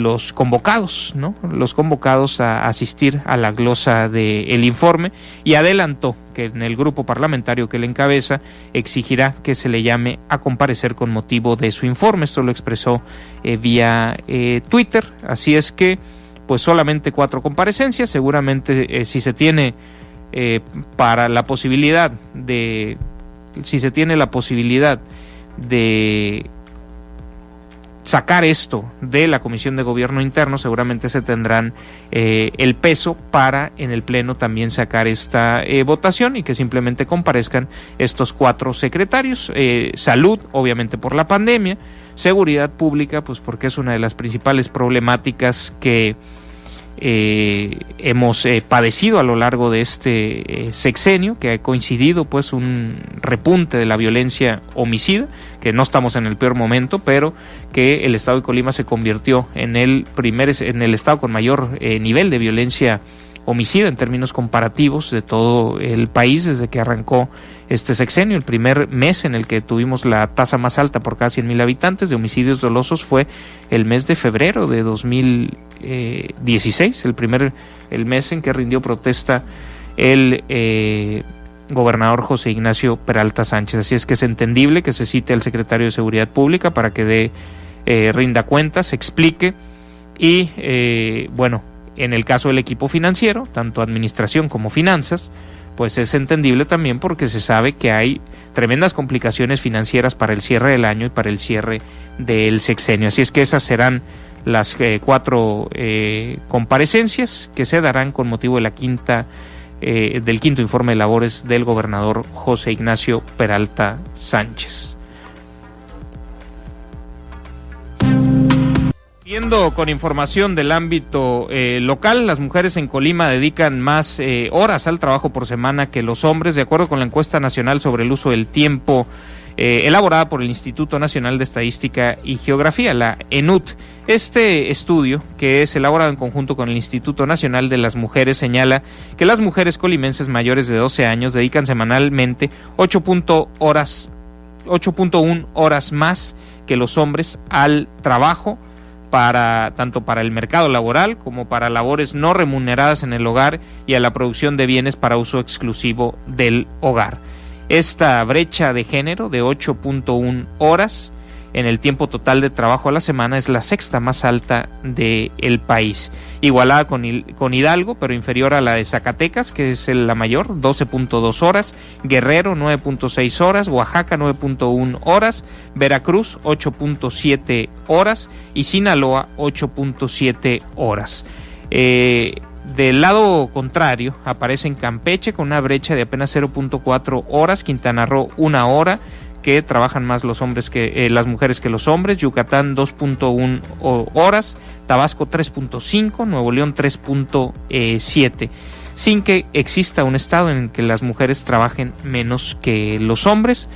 los convocados, ¿no? Los convocados a asistir a la glosa del informe, y adelantó que en el grupo parlamentario que él encabeza exigirá que se le llame a comparecer con motivo de su informe. Esto lo expresó vía Twitter. Así es que pues solamente 4 comparecencias. Seguramente si se tiene la posibilidad de sacar esto de la Comisión de Gobierno Interno, seguramente se tendrán el peso para en el Pleno también sacar esta votación, y que simplemente comparezcan estos 4 secretarios. Salud, obviamente por la pandemia; Seguridad Pública, pues porque es una de las principales problemáticas que hemos padecido a lo largo de este sexenio, que ha coincidido pues un repunte de la violencia homicida, que no estamos en el peor momento, pero que el estado de Colima se convirtió en el estado con mayor nivel de violencia homicida en términos comparativos de todo el país desde que arrancó este sexenio. El primer mes en el que tuvimos la tasa más alta por cada 100,000 habitantes de homicidios dolosos fue el mes de febrero de 2016, el mes en que rindió protesta el gobernador José Ignacio Peralta Sánchez. Así es que es entendible que se cite al secretario de Seguridad Pública para que rinda cuentas, explique, y en el caso del equipo financiero, tanto administración como finanzas, pues es entendible también porque se sabe que hay tremendas complicaciones financieras para el cierre del año y para el cierre del sexenio. Así es que esas serán las 4 comparecencias que se darán con motivo de del quinto informe de labores del gobernador José Ignacio Peralta Sánchez. Siguiendo con información del ámbito local, las mujeres en Colima dedican más horas al trabajo por semana que los hombres, de acuerdo con la encuesta nacional sobre el uso del tiempo elaborada por el Instituto Nacional de Estadística y Geografía, la ENUT. Este estudio, que es elaborado en conjunto con el Instituto Nacional de las Mujeres, señala que las mujeres colimenses mayores de 12 años dedican semanalmente 8.1 horas más que los hombres al trabajo, tanto para el mercado laboral como para labores no remuneradas en el hogar y a la producción de bienes para uso exclusivo del hogar. Esta brecha de género de 8.1 horas en el tiempo total de trabajo a la semana es la sexta más alta del país, igualada con Hidalgo, pero inferior a la de Zacatecas, que es la mayor, 12.2 horas, Guerrero 9.6 horas, Oaxaca 9.1 horas, Veracruz 8.7 horas y Sinaloa 8.7 horas. Del lado contrario aparece en Campeche con una brecha de apenas 0.4 horas, Quintana Roo 1 hora, que trabajan más los hombres que las mujeres que los hombres, Yucatán 2.1 horas, Tabasco 3.5, Nuevo León 3.7, sin que exista un estado en el que las mujeres trabajen menos que los hombres.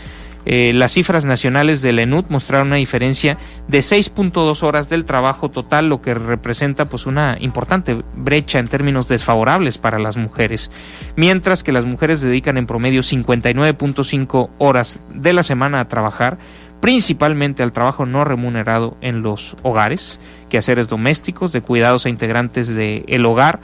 Las cifras nacionales de la ENUT mostraron una diferencia de 6.2 horas del trabajo total, lo que representa pues una importante brecha en términos desfavorables para las mujeres, mientras que las mujeres dedican en promedio 59.5 horas de la semana a trabajar, principalmente al trabajo no remunerado en los hogares, quehaceres domésticos, de cuidados a integrantes del hogar,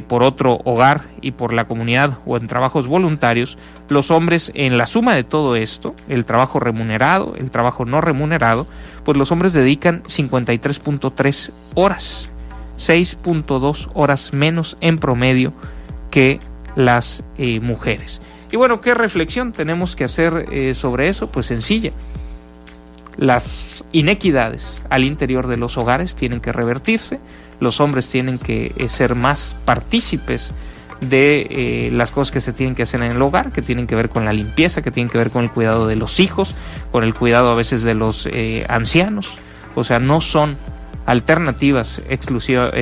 por otro hogar y por la comunidad o en trabajos voluntarios. Los hombres, en la suma de todo esto, el trabajo remunerado, el trabajo no remunerado, pues los hombres dedican 53.3 horas, 6.2 horas menos en promedio que las mujeres. Y bueno, ¿qué reflexión tenemos que hacer sobre eso? Pues sencilla. Las inequidades al interior de los hogares tienen que revertirse. Los hombres tienen que ser más partícipes de las cosas que se tienen que hacer en el hogar, que tienen que ver con la limpieza, que tienen que ver con el cuidado de los hijos, con el cuidado a veces de los ancianos. O sea, no son alternativas exclusivas,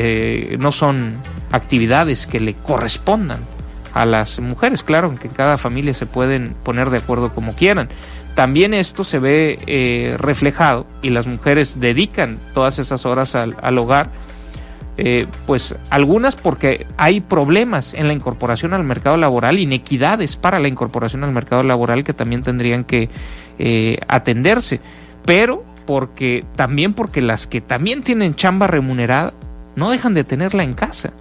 no son actividades que le correspondan a las mujeres. Claro que en cada familia se pueden poner de acuerdo como quieran. También esto se ve reflejado y las mujeres dedican todas esas horas al hogar, pues algunas porque hay problemas en la incorporación al mercado laboral, inequidades para la incorporación al mercado laboral que también tendrían que atenderse, pero porque las que también tienen chamba remunerada no dejan de tenerla en casa.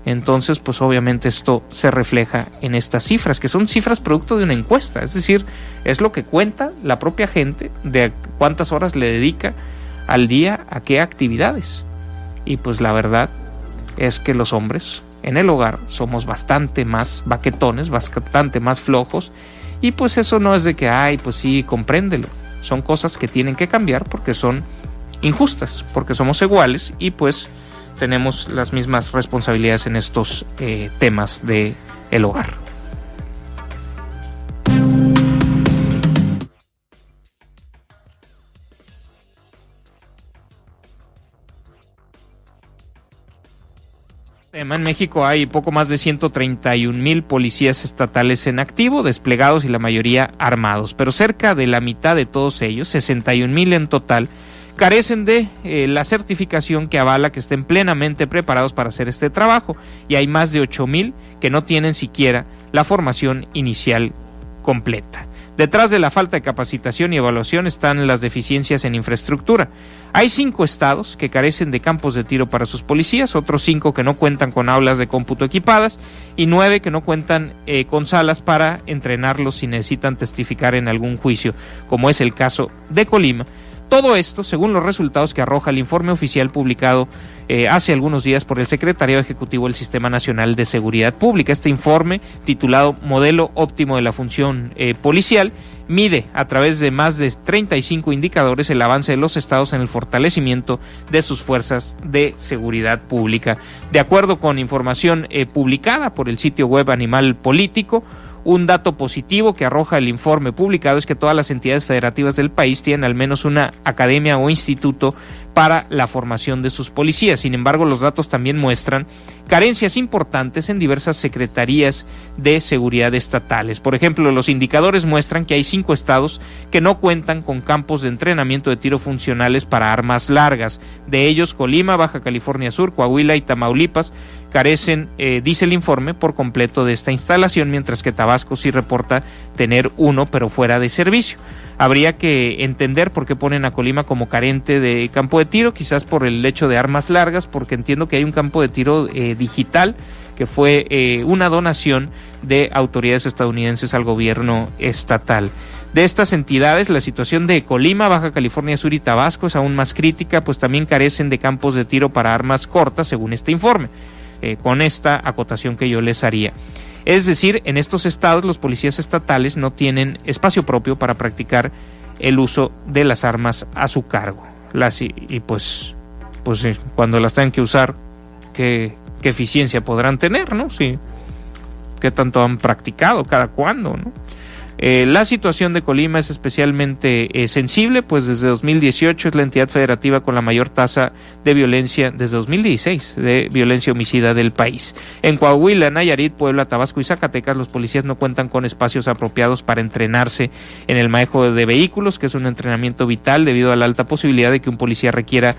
Entonces, pues obviamente esto se refleja en estas cifras, que son cifras producto de una encuesta, es decir, es lo que cuenta la propia gente de cuántas horas le dedica al día a qué actividades. Y pues la verdad es que los hombres en el hogar somos bastante más baquetones, bastante más flojos, y pues eso no es de que, ay, pues sí, compréndelo. Son cosas que tienen que cambiar porque son injustas, porque somos iguales y pues tenemos las mismas responsabilidades en estos temas de el hogar. En México hay poco más de 131,000 policías estatales en activo, desplegados y la mayoría armados, pero cerca de la mitad de todos ellos, 61,000 en total, carecen de la certificación que avala que estén plenamente preparados para hacer este trabajo, y hay más de 8,000 que no tienen siquiera la formación inicial completa. Detrás de la falta de capacitación y evaluación están las deficiencias en infraestructura. Hay 5 estados que carecen de campos de tiro para sus policías, otros 5 que no cuentan con aulas de cómputo equipadas y 9 que no cuentan con salas para entrenarlos si necesitan testificar en algún juicio, como es el caso de Colima, Todo esto según los resultados que arroja el informe oficial publicado hace algunos días por el Secretariado Ejecutivo del Sistema Nacional de Seguridad Pública. Este informe, titulado Modelo Óptimo de la Función Policial, mide a través de más de 35 indicadores el avance de los estados en el fortalecimiento de sus fuerzas de seguridad pública. De acuerdo con información publicada por el sitio web Animal Político, un dato positivo que arroja el informe publicado es que todas las entidades federativas del país tienen al menos una academia o instituto para la formación de sus policías. Sin embargo, los datos también muestran carencias importantes en diversas secretarías de seguridad estatales. Por ejemplo, los indicadores muestran que hay 5 estados que no cuentan con campos de entrenamiento de tiro funcionales para armas largas. De ellos, Colima, Baja California Sur, Coahuila y Tamaulipas carecen, dice el informe, por completo de esta instalación, mientras que Tabasco sí reporta tener uno, pero fuera de servicio. Habría que entender por qué ponen a Colima como carente de campo de tiro, quizás por el hecho de armas largas, porque entiendo que hay un campo de tiro digital que fue una donación de autoridades estadounidenses al gobierno estatal. De estas entidades, la situación de Colima, Baja California Sur y Tabasco es aún más crítica, pues también carecen de campos de tiro para armas cortas, según este informe, con esta acotación que yo les haría. Es decir, en estos estados los policías estatales no tienen espacio propio para practicar el uso de las armas a su cargo. Pues cuando las tengan que usar, ¿qué eficiencia podrán tener, no? Sí, ¿qué tanto han practicado? ¿Cada cuándo, no? La situación de Colima es especialmente sensible, pues desde 2018 es la entidad federativa con la mayor tasa de violencia, desde 2016, de violencia homicida del país. En Coahuila, Nayarit, Puebla, Tabasco y Zacatecas, los policías no cuentan con espacios apropiados para entrenarse en el manejo de vehículos, que es un entrenamiento vital debido a la alta posibilidad de que un policía requiera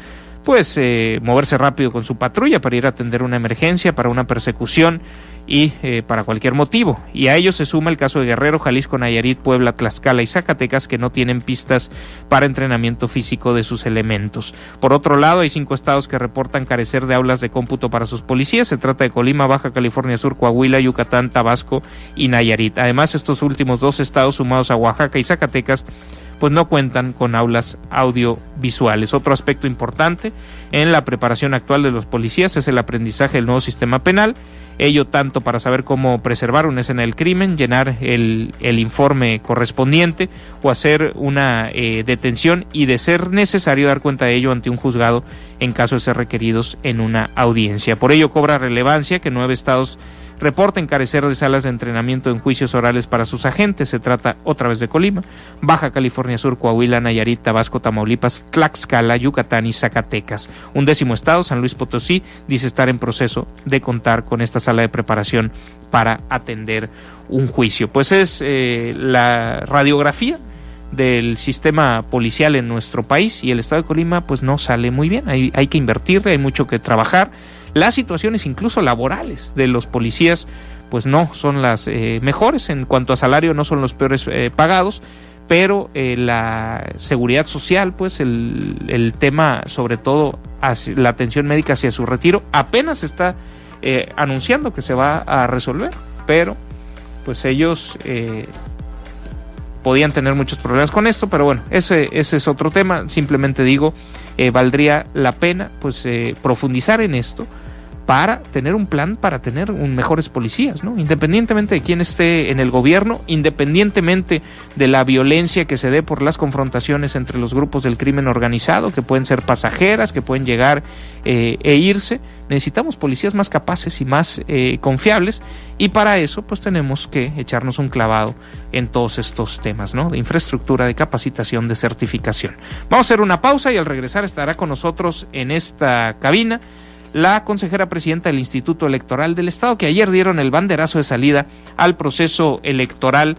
moverse rápido con su patrulla para ir a atender una emergencia, para una persecución y para cualquier motivo. Y a ello se suma el caso de Guerrero, Jalisco, Nayarit, Puebla, Tlaxcala y Zacatecas, que no tienen pistas para entrenamiento físico de sus elementos. Por otro lado, hay 5 estados que reportan carecer de aulas de cómputo para sus policías. Se trata de Colima, Baja California Sur, Coahuila, Yucatán, Tabasco y Nayarit. Además, estos últimos 2 estados, sumados a Oaxaca y Zacatecas, pues no cuentan con aulas audiovisuales. Otro aspecto importante en la preparación actual de los policías es el aprendizaje del nuevo sistema penal, ello tanto para saber cómo preservar una escena del crimen, llenar el informe correspondiente o hacer una detención y, de ser necesario, dar cuenta de ello ante un juzgado en caso de ser requeridos en una audiencia. Por ello cobra relevancia que 9 estados reporten carecer de salas de entrenamiento en juicios orales para sus agentes. Se trata otra vez de Colima, Baja California Sur, Coahuila, Nayarit, Tabasco, Tamaulipas, Tlaxcala, Yucatán y Zacatecas. Un 10º estado, San Luis Potosí, dice estar en proceso de contar con esta sala de preparación para atender un juicio. Pues es la radiografía del sistema policial en nuestro país, y el estado de Colima pues no sale muy bien. Hay que invertirle, hay mucho que trabajar. Las situaciones incluso laborales de los policías pues no son las mejores. En cuanto a salario, no son los peores pagados, pero la seguridad social, pues el tema, sobre todo la atención médica hacia su retiro, apenas está anunciando que se va a resolver, pero pues ellos podían tener muchos problemas con esto. Pero bueno, ese es otro tema. Simplemente digo, valdría la pena pues profundizar en esto para tener un plan para tener mejores policías, ¿no? Independientemente de quién esté en el gobierno, independientemente de la violencia que se dé por las confrontaciones entre los grupos del crimen organizado, que pueden ser pasajeras, que pueden llegar e irse. Necesitamos policías más capaces y más confiables, y para eso pues tenemos que echarnos un clavado en todos estos temas, ¿no? De infraestructura, de capacitación, de certificación. Vamos a hacer una pausa y al regresar estará con nosotros en esta cabina la consejera presidenta del Instituto Electoral del Estado, que ayer dieron el banderazo de salida al proceso electoral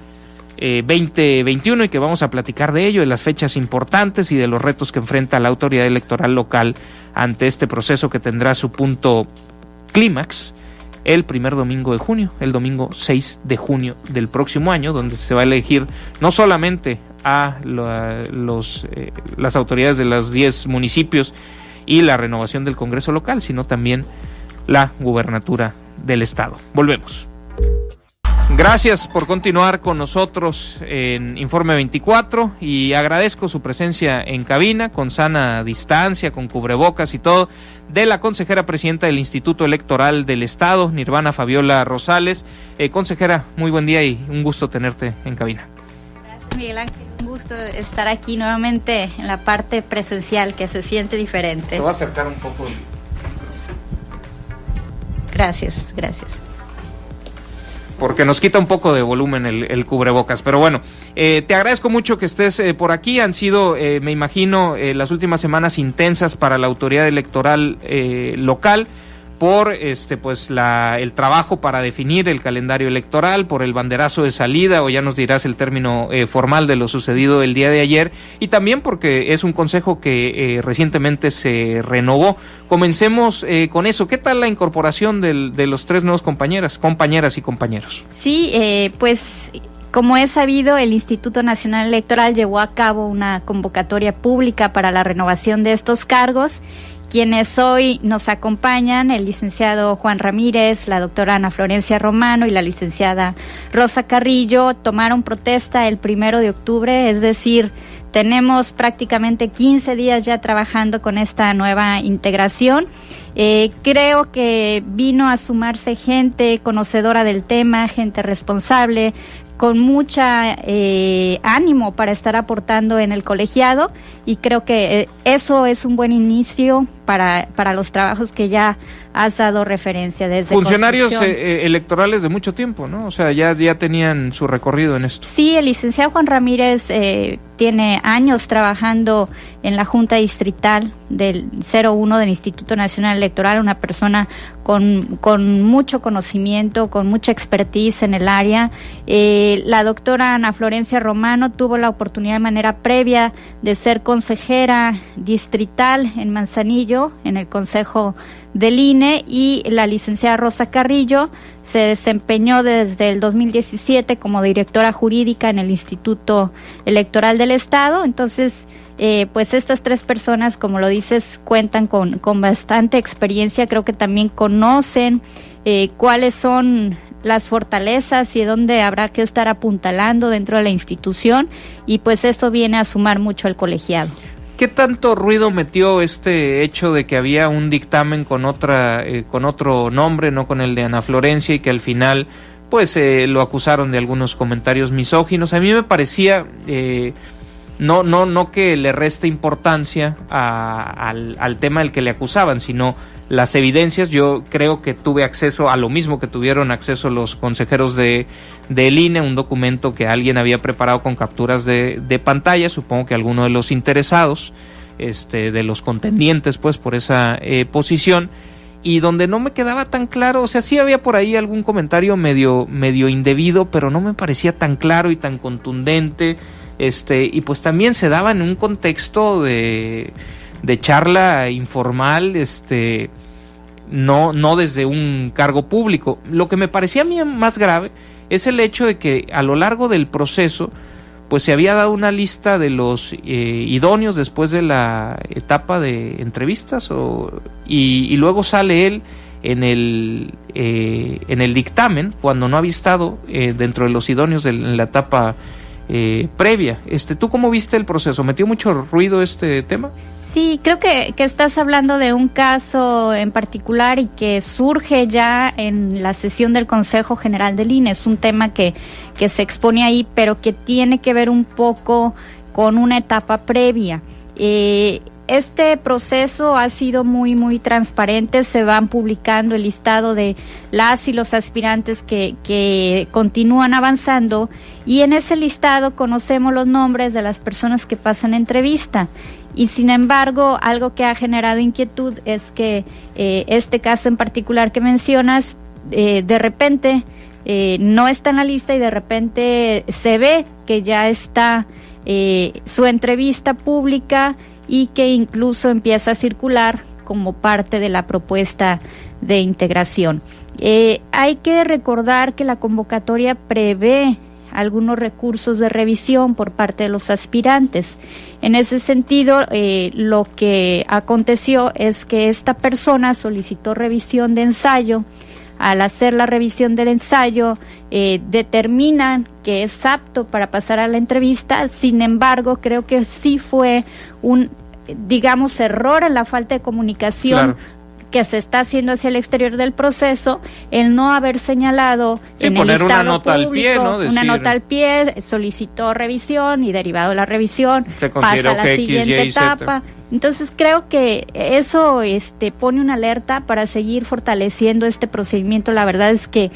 2021, y que vamos a platicar de ello, de las fechas importantes y de los retos que enfrenta la autoridad electoral local ante este proceso, que tendrá su punto clímax el primer domingo de junio, el domingo 6 de junio del próximo año, donde se va a elegir no solamente a las autoridades de los 10 municipios y la renovación del Congreso local, sino también la gubernatura del estado. Volvemos. Gracias por continuar con nosotros en Informe 24 y agradezco su presencia en cabina con sana distancia, con cubrebocas y todo, de la consejera presidenta del Instituto Electoral del Estado, Nirvana Fabiola Rosales. Consejera, muy buen día y un gusto tenerte en cabina. Gracias, Miguel Ángel. Un gusto estar aquí nuevamente en la parte presencial, que se siente diferente. Te voy a acercar un poco. Gracias. Porque nos quita un poco de volumen el cubrebocas, pero bueno, te agradezco mucho que estés por aquí. Han sido, me imagino, las últimas semanas intensas para la autoridad electoral local por el trabajo para definir el calendario electoral, por el banderazo de salida, o ya nos dirás el término formal de lo sucedido el día de ayer, y también porque es un consejo que recientemente se renovó. Comencemos con eso. ¿Qué tal la incorporación de los tres nuevos compañeras y compañeros? Sí, pues como es sabido, el Instituto Nacional Electoral llevó a cabo una convocatoria pública para la renovación de estos cargos. Quienes hoy nos acompañan, el licenciado Juan Ramírez, la doctora Ana Florencia Romano y la licenciada Rosa Carrillo, tomaron protesta el 1 de octubre, es decir, tenemos prácticamente 15 días ya trabajando con esta nueva integración. Creo que vino a sumarse gente conocedora del tema, gente responsable, con mucha ánimo para estar aportando en el colegiado, y creo que eso es un buen inicio para los trabajos que ya has dado referencia desde funcionarios electorales de mucho tiempo, ¿no? O sea, ya tenían su recorrido en esto. Sí, el licenciado Juan Ramírez tiene años trabajando en la Junta Distrital del 01 del Instituto Nacional Electoral, una persona con mucho conocimiento, con mucha expertise en el área. La doctora Ana Florencia Romano tuvo la oportunidad de manera previa de ser consejera distrital en Manzanillo, en el Consejo del INE, y la licenciada Rosa Carrillo se desempeñó desde el 2017 como directora jurídica en el Instituto Electoral del Estado. Entonces, pues estas tres personas, como lo dices, cuentan con bastante experiencia. Creo que también conocen cuáles son las fortalezas y dónde habrá que estar apuntalando dentro de la institución, y pues esto viene a sumar mucho al colegiado. ¿Qué tanto ruido metió este hecho de que había un dictamen con otro nombre, no con el de Ana Florencia, y que al final pues lo acusaron de algunos comentarios misóginos? A mí me parecía no que le reste importancia al tema del que le acusaban, sino las evidencias. Yo creo que tuve acceso a lo mismo que tuvieron acceso los consejeros del INE, un documento que alguien había preparado con capturas de pantalla, supongo que alguno de los interesados, de los contendientes pues por esa posición, y donde no me quedaba tan claro, o sea, sí había por ahí algún comentario medio indebido, pero no me parecía tan claro y tan contundente, y pues también se daba en un contexto de charla informal, no desde un cargo público. Lo que me parecía a mí más grave es el hecho de que a lo largo del proceso pues se había dado una lista de los idóneos después de la etapa de entrevistas y luego sale él en el dictamen cuando no había estado dentro de los idóneos en la etapa previa. ¿Tú cómo viste el proceso? ¿Metió mucho ruido este tema? Sí, creo que estás hablando de un caso en particular y que surge ya en la sesión del Consejo General del INE. Es un tema que se expone ahí, pero que tiene que ver un poco con una etapa previa. Este proceso ha sido muy transparente. Se van publicando el listado de las y los aspirantes que continúan avanzando, y en ese listado conocemos los nombres de las personas que pasan entrevista. Y sin embargo, algo que ha generado inquietud es que este caso en particular que mencionas, de repente no está en la lista, y de repente se ve que ya está su entrevista pública, y que incluso empieza a circular como parte de la propuesta de integración. Hay que recordar que la convocatoria prevé algunos recursos de revisión por parte de los aspirantes. En ese sentido, lo que aconteció es que esta persona solicitó revisión de ensayo al hacer la revisión del ensayo, determinan que es apto para pasar a la entrevista. Sin embargo, creo que sí fue un, digamos, error en la falta de comunicación, claro, que se está haciendo hacia el exterior del proceso, el no haber señalado en el estado una nota público, al pie, ¿no? una nota al pie, solicitó revisión y derivado de la revisión pasa a la siguiente etapa. Entonces creo que eso pone una alerta para seguir fortaleciendo este procedimiento. La verdad es que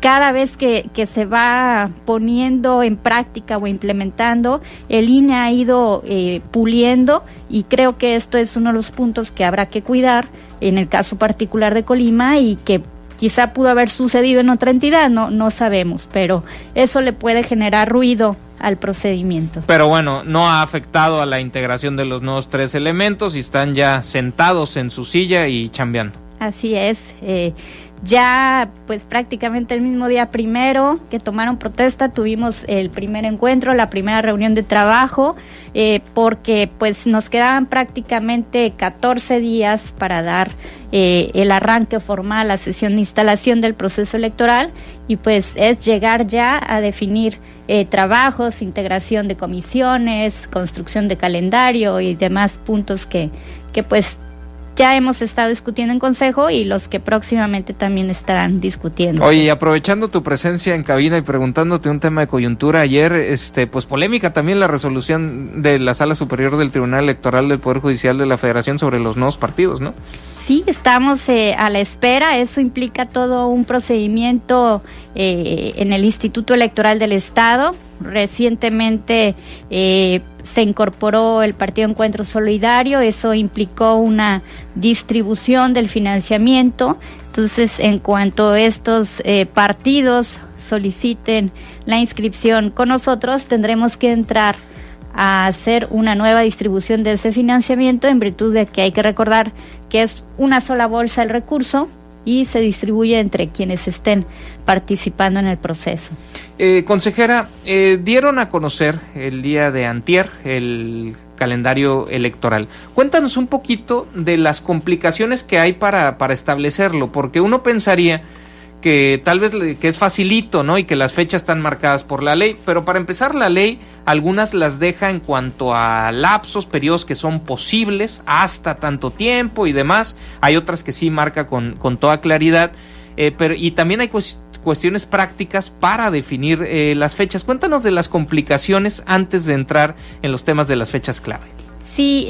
cada vez que se va poniendo en práctica o implementando, el INE ha ido puliendo, y creo que esto es uno de los puntos que habrá que cuidar en el caso particular de Colima, y que quizá pudo haber sucedido en otra entidad, no sabemos, pero eso le puede generar ruido al procedimiento. Pero bueno, no ha afectado a la integración de los nuevos 3 elementos y están ya sentados en su silla y chambeando. Así es, ya pues prácticamente el mismo día primero que tomaron protesta tuvimos el primer encuentro, la primera reunión de trabajo, porque pues nos quedaban prácticamente 14 días para dar el arranque formal a la sesión de instalación del proceso electoral, y pues es llegar ya a definir trabajos, integración de comisiones, construcción de calendario y demás puntos que pues ya hemos estado discutiendo en Consejo y los que próximamente también estarán discutiendo. Oye, y aprovechando tu presencia en cabina y preguntándote un tema de coyuntura, ayer, pues polémica también la resolución de la Sala Superior del Tribunal Electoral del Poder Judicial de la Federación sobre los nuevos partidos, ¿no? Sí, estamos a la espera. Eso implica todo un procedimiento en el Instituto Electoral del Estado. Recientemente se incorporó el Partido Encuentro Solidario, eso implicó una distribución del financiamiento. Entonces, en cuanto estos partidos soliciten la inscripción con nosotros, tendremos que entrar a hacer una nueva distribución de ese financiamiento, en virtud de que hay que recordar que es una sola bolsa el recurso y se distribuye entre quienes estén participando en el proceso. Consejera, dieron a conocer el día de antier el calendario electoral. Cuéntanos un poquito de las complicaciones que hay para establecerlo, porque uno pensaría que tal vez que es facilito, ¿no? Y que las fechas están marcadas por la ley, pero para empezar la ley algunas las deja en cuanto a lapsos, periodos que son posibles, hasta tanto tiempo y demás. Hay otras que sí marca con toda claridad, pero y también hay cuestiones prácticas para definir las fechas. Cuéntanos de las complicaciones antes de entrar en los temas de las fechas clave. Sí,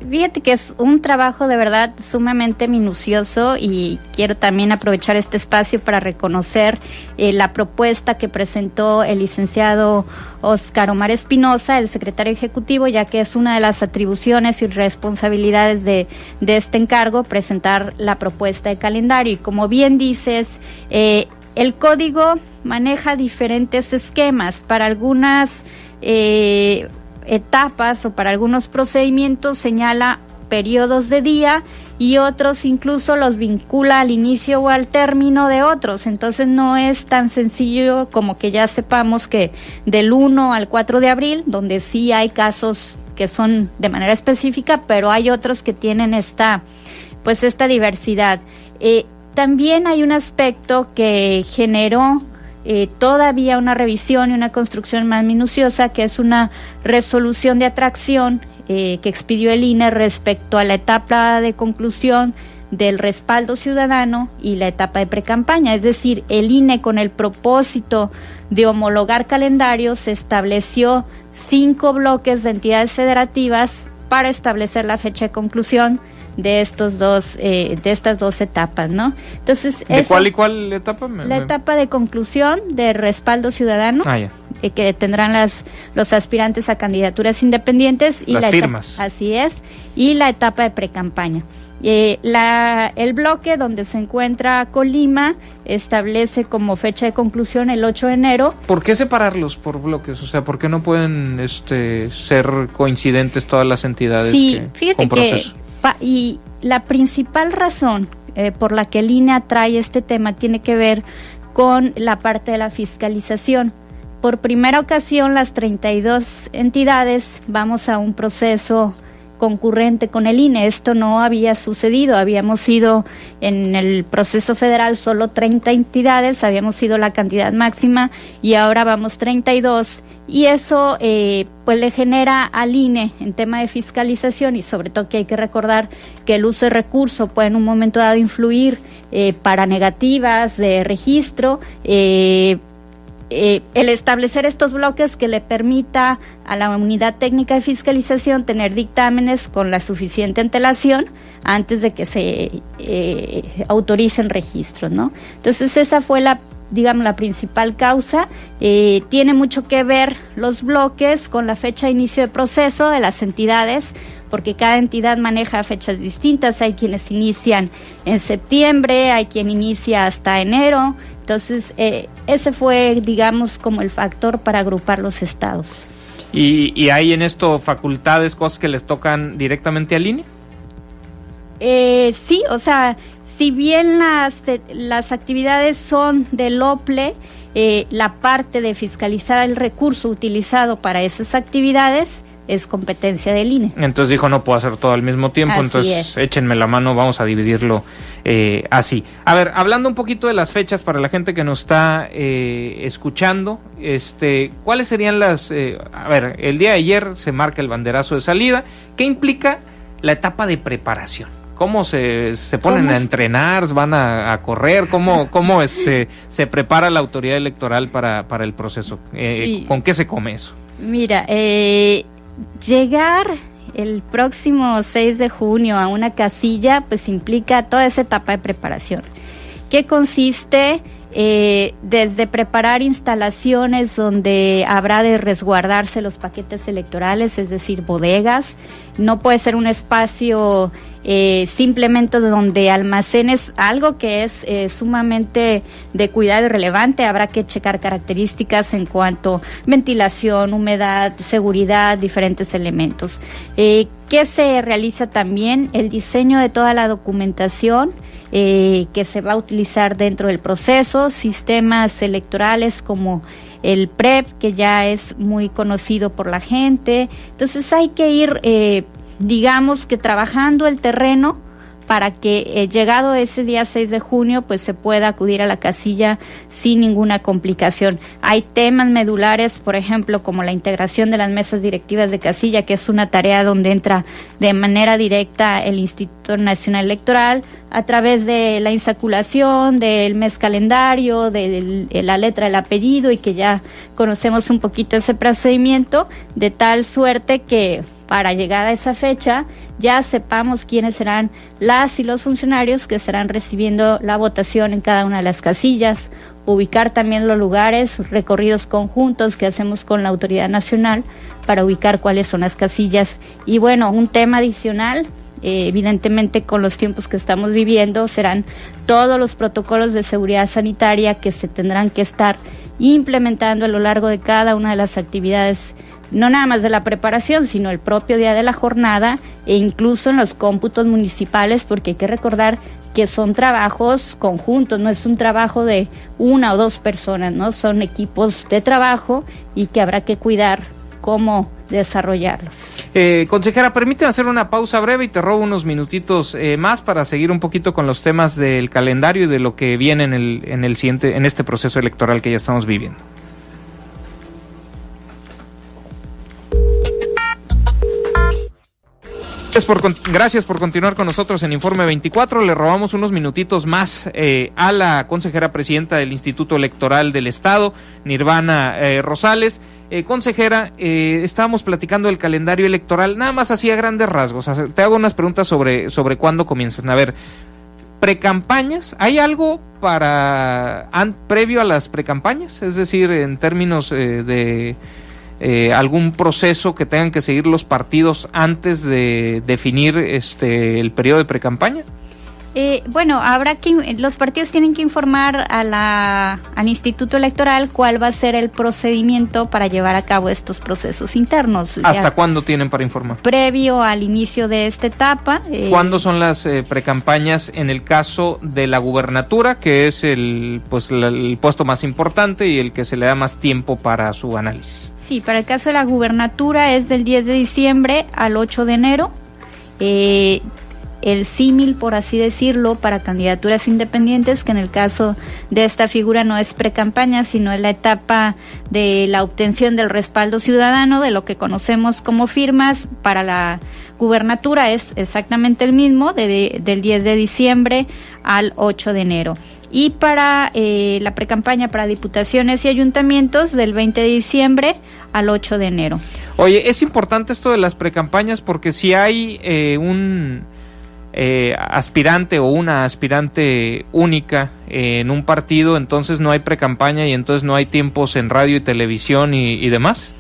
fíjate que es un trabajo de verdad sumamente minucioso, y quiero también aprovechar este espacio para reconocer la propuesta que presentó el licenciado Óscar Omar Espinosa, el secretario ejecutivo, ya que es una de las atribuciones y responsabilidades de este encargo, presentar la propuesta de calendario. Y como bien dices, el código maneja diferentes esquemas. Para algunas etapas o para algunos procedimientos señala periodos de día, y otros incluso los vincula al inicio o al término de otros. Entonces no es tan sencillo como que ya sepamos que del 1 al 4 de abril, donde sí hay casos que son de manera específica, pero hay otros que tienen esta diversidad. También hay un aspecto que generó todavía una revisión y una construcción más minuciosa, que es una resolución de atracción que expidió el INE respecto a la etapa de conclusión del respaldo ciudadano y la etapa de precampaña. Es decir, el INE, con el propósito de homologar calendarios, estableció 5 bloques de entidades federativas para establecer la fecha de conclusión de estas dos etapas, ¿no? Entonces, ¿de cuál y cuál etapa? La etapa de conclusión de respaldo ciudadano, que tendrán los aspirantes a candidaturas independientes y las firmas. Así es, y la etapa de precampaña. El bloque donde se encuentra Colima establece como fecha de conclusión el 8 de enero. ¿Por qué separarlos por bloques? O sea, ¿por qué no pueden ser coincidentes todas las entidades? Sí, fíjate que y la principal razón por la que el INE atrae este tema tiene que ver con la parte de la fiscalización. Por primera ocasión, las 32 entidades vamos a un proceso concurrente con el INE. Esto no había sucedido. Habíamos sido en el proceso federal solo 30 entidades, habíamos sido la cantidad máxima y ahora vamos 32. Y eso pues le genera al INE en tema de fiscalización, y sobre todo que hay que recordar que el uso de recurso puede en un momento dado influir para negativas de registro, el establecer estos bloques que le permita a la unidad técnica de fiscalización tener dictámenes con la suficiente antelación antes de que se autoricen registros, ¿no? Entonces esa fue la principal causa. Tiene mucho que ver los bloques con la fecha de inicio de proceso de las entidades, porque cada entidad maneja fechas distintas. Hay quienes inician en septiembre, hay quien inicia hasta enero. Entonces, ese fue, como el factor para agrupar los estados. ¿Y hay en esto facultades, cosas que les tocan directamente al INE? Sí, o sea, si bien las actividades son del OPLE, la parte de fiscalizar el recurso utilizado para esas actividades es competencia del INE. Entonces dijo, no puedo hacer todo al mismo tiempo, así entonces es. Échenme la mano, vamos a dividirlo así. A ver, hablando un poquito de las fechas para la gente que nos está escuchando, ¿cuáles serían las... a ver, el día de ayer se marca el banderazo de salida. ¿Qué implica la etapa de preparación? ¿Cómo se ponen a entrenar? ¿Van a correr? ¿Cómo se prepara la autoridad electoral para el proceso? Sí. ¿Con qué se come eso? Mira, llegar el próximo 6 de junio a una casilla, pues implica toda esa etapa de preparación. ¿Qué consiste? Desde preparar instalaciones donde habrá de resguardarse los paquetes electorales, es decir, bodegas. No puede ser un espacio simplemente donde almacenes algo que es sumamente de cuidado y relevante. Habrá que checar características en cuanto a ventilación, humedad, seguridad, diferentes elementos. ¿Qué se realiza también? El diseño de toda la documentación que se va a utilizar dentro del proceso, sistemas electorales como el PREP, que ya es muy conocido por la gente. Entonces hay que ir, trabajando el terreno para que llegado ese día 6 de junio pues se pueda acudir a la casilla sin ninguna complicación. Hay temas medulares, por ejemplo, como la integración de las mesas directivas de casilla, que es una tarea donde entra de manera directa el Instituto Nacional Electoral a través de la insaculación del mes calendario, de la letra del apellido, y que ya conocemos un poquito ese procedimiento, de tal suerte que para llegar a esa fecha ya sepamos quiénes serán las y los funcionarios que estarán recibiendo la votación en cada una de las casillas, ubicar también los lugares, recorridos conjuntos que hacemos con la autoridad nacional para ubicar cuáles son las casillas. Y bueno, un tema adicional, evidentemente con los tiempos que estamos viviendo, serán todos los protocolos de seguridad sanitaria que se tendrán que estar implementando a lo largo de cada una de las actividades, no nada más de la preparación, sino el propio día de la jornada e incluso en los cómputos municipales, porque hay que recordar que son trabajos conjuntos, no es un trabajo de una o dos personas, ¿no? Son equipos de trabajo y que habrá que cuidar cómo desarrollarlos. Consejera, permíteme hacer una pausa breve y te robo unos minutitos más para seguir un poquito con los temas del calendario y de lo que viene en este proceso electoral que ya estamos viviendo. Gracias por continuar con nosotros en Informe 24. Le robamos unos minutitos más a la consejera presidenta del Instituto Electoral del Estado, Nirvana Rosales. Consejera, estábamos platicando del calendario electoral, nada más así a grandes rasgos. Te hago unas preguntas sobre cuándo comienzan. A ver, precampañas, ¿hay algo previo a las precampañas? Es decir, en términos de algún proceso que tengan que seguir los partidos antes de definir el periodo de precampaña. Bueno, los partidos tienen que informar al Instituto Electoral cuál va a ser el procedimiento para llevar a cabo estos procesos internos. ¿Hasta cuándo tienen para informar? Previo al inicio de esta etapa. ¿Cuándo son las precampañas en el caso de la gubernatura, que es el puesto más importante y el que se le da más tiempo para su análisis? Sí, para el caso de la gubernatura es del 10 de diciembre al 8 de enero. el símil, por así decirlo, para candidaturas independientes, que en el caso de esta figura no es precampaña, sino es la etapa de la obtención del respaldo ciudadano, de lo que conocemos como firmas. Para la gubernatura es exactamente el mismo, del 10 de diciembre al 8 de enero. Y para la precampaña para diputaciones y ayuntamientos, del 20 de diciembre al 8 de enero. Oye, es importante esto de las precampañas, porque si hay un aspirante o una aspirante única en un partido, entonces no hay precampaña y entonces no hay tiempos en radio y televisión y demás.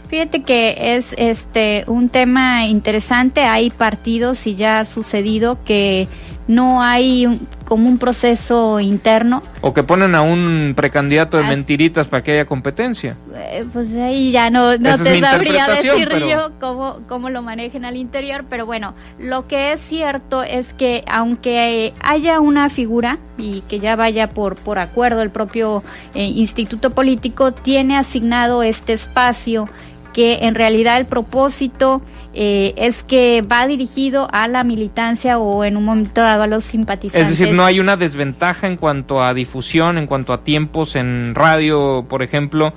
Fíjate que es un tema interesante. Hay partidos, y ya ha sucedido, que no hay como un proceso interno. O que ponen a un precandidato de mentiritas para que haya competencia. Pues ahí ya no Esa te es mi sabría decir pero... yo cómo lo manejen al interior, pero bueno, lo que es cierto es que aunque haya una figura y que ya vaya por acuerdo el propio instituto político, tiene asignado este espacio, que en realidad el propósito es que va dirigido a la militancia o en un momento dado a los simpatizantes. Es decir, no hay una desventaja en cuanto a difusión, en cuanto a tiempos en radio, por ejemplo,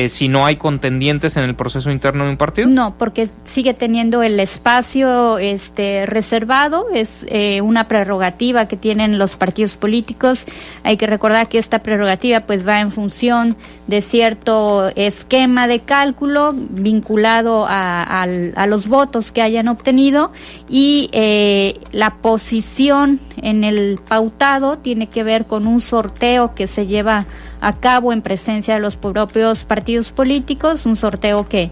si no hay contendientes en el proceso interno de un partido. No, porque sigue teniendo el espacio reservado. Es una prerrogativa que tienen los partidos políticos. Hay que recordar que esta prerrogativa pues va en función de cierto esquema de cálculo vinculado a los votos que hayan obtenido, y la posición en el pautado tiene que ver con un sorteo que se lleva a cabo en presencia de los propios partidos políticos, un sorteo que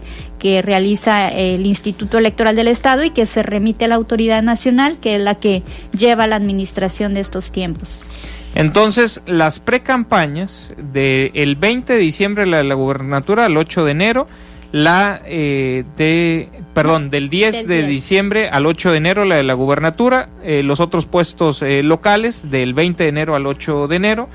realiza el Instituto Electoral del Estado y que se remite a la autoridad nacional, que es la que lleva la administración de estos tiempos. Entonces, las precampañas del 20 de diciembre la de la gubernatura al 8 de enero, del 10 de diciembre al 8 de enero la de la gubernatura, los otros puestos locales del 20 de enero al 8 de enero,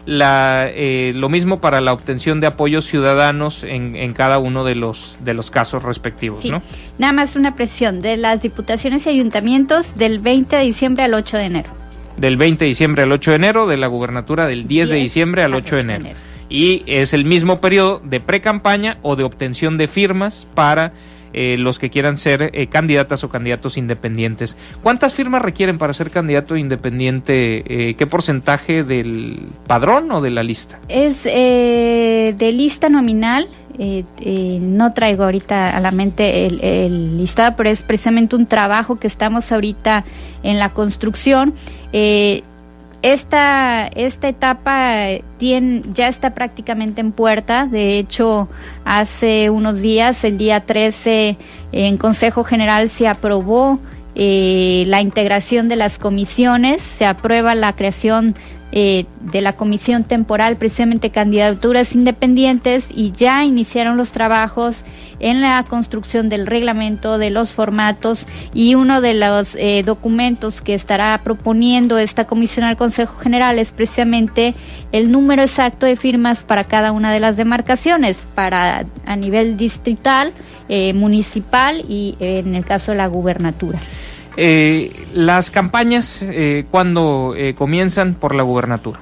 lo mismo para la obtención de apoyos ciudadanos en cada uno de los casos respectivos, sí, ¿no? Nada más una precisión, de las diputaciones y ayuntamientos del 20 de diciembre al 8 de enero. Del 20 de diciembre al 8 de enero, de la gubernatura del 10 de diciembre al 8 de enero. Y es el mismo periodo de precampaña o de obtención de firmas para los que quieran ser candidatas o candidatos independientes. ¿Cuántas firmas requieren para ser candidato independiente? ¿Qué porcentaje del padrón o de la lista? Es de lista nominal. No traigo ahorita a la mente el listado, pero es precisamente un trabajo que estamos ahorita en la construcción. Esta etapa ya está prácticamente en puerta. De hecho, hace unos días, el día 13, en Consejo General se aprobó la integración de las comisiones, se aprueba la creación de la comisión temporal, precisamente candidaturas independientes, y ya iniciaron los trabajos en la construcción del reglamento, de los formatos, y uno de los documentos que estará proponiendo esta comisión al Consejo General es precisamente el número exacto de firmas para cada una de las demarcaciones, a nivel distrital, municipal y en el caso de la gubernatura. Las campañas, ¿cuándo comienzan por la gubernatura?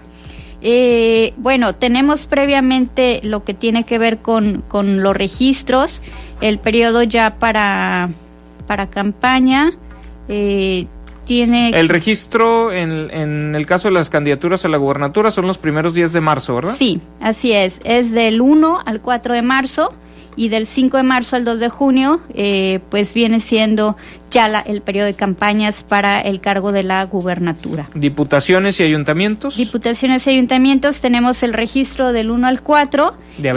Bueno, tenemos previamente lo que tiene que ver con los registros, el periodo ya para campaña. El registro en el caso de las candidaturas a la gubernatura son los primeros días de marzo, ¿verdad? Sí, así es del 1 al 4 de marzo. Y del 5 de marzo al 2 de junio, pues viene siendo ya el periodo de campañas para el cargo de la gubernatura. ¿Diputaciones y ayuntamientos? Diputaciones y ayuntamientos tenemos el registro del 1 al 4 de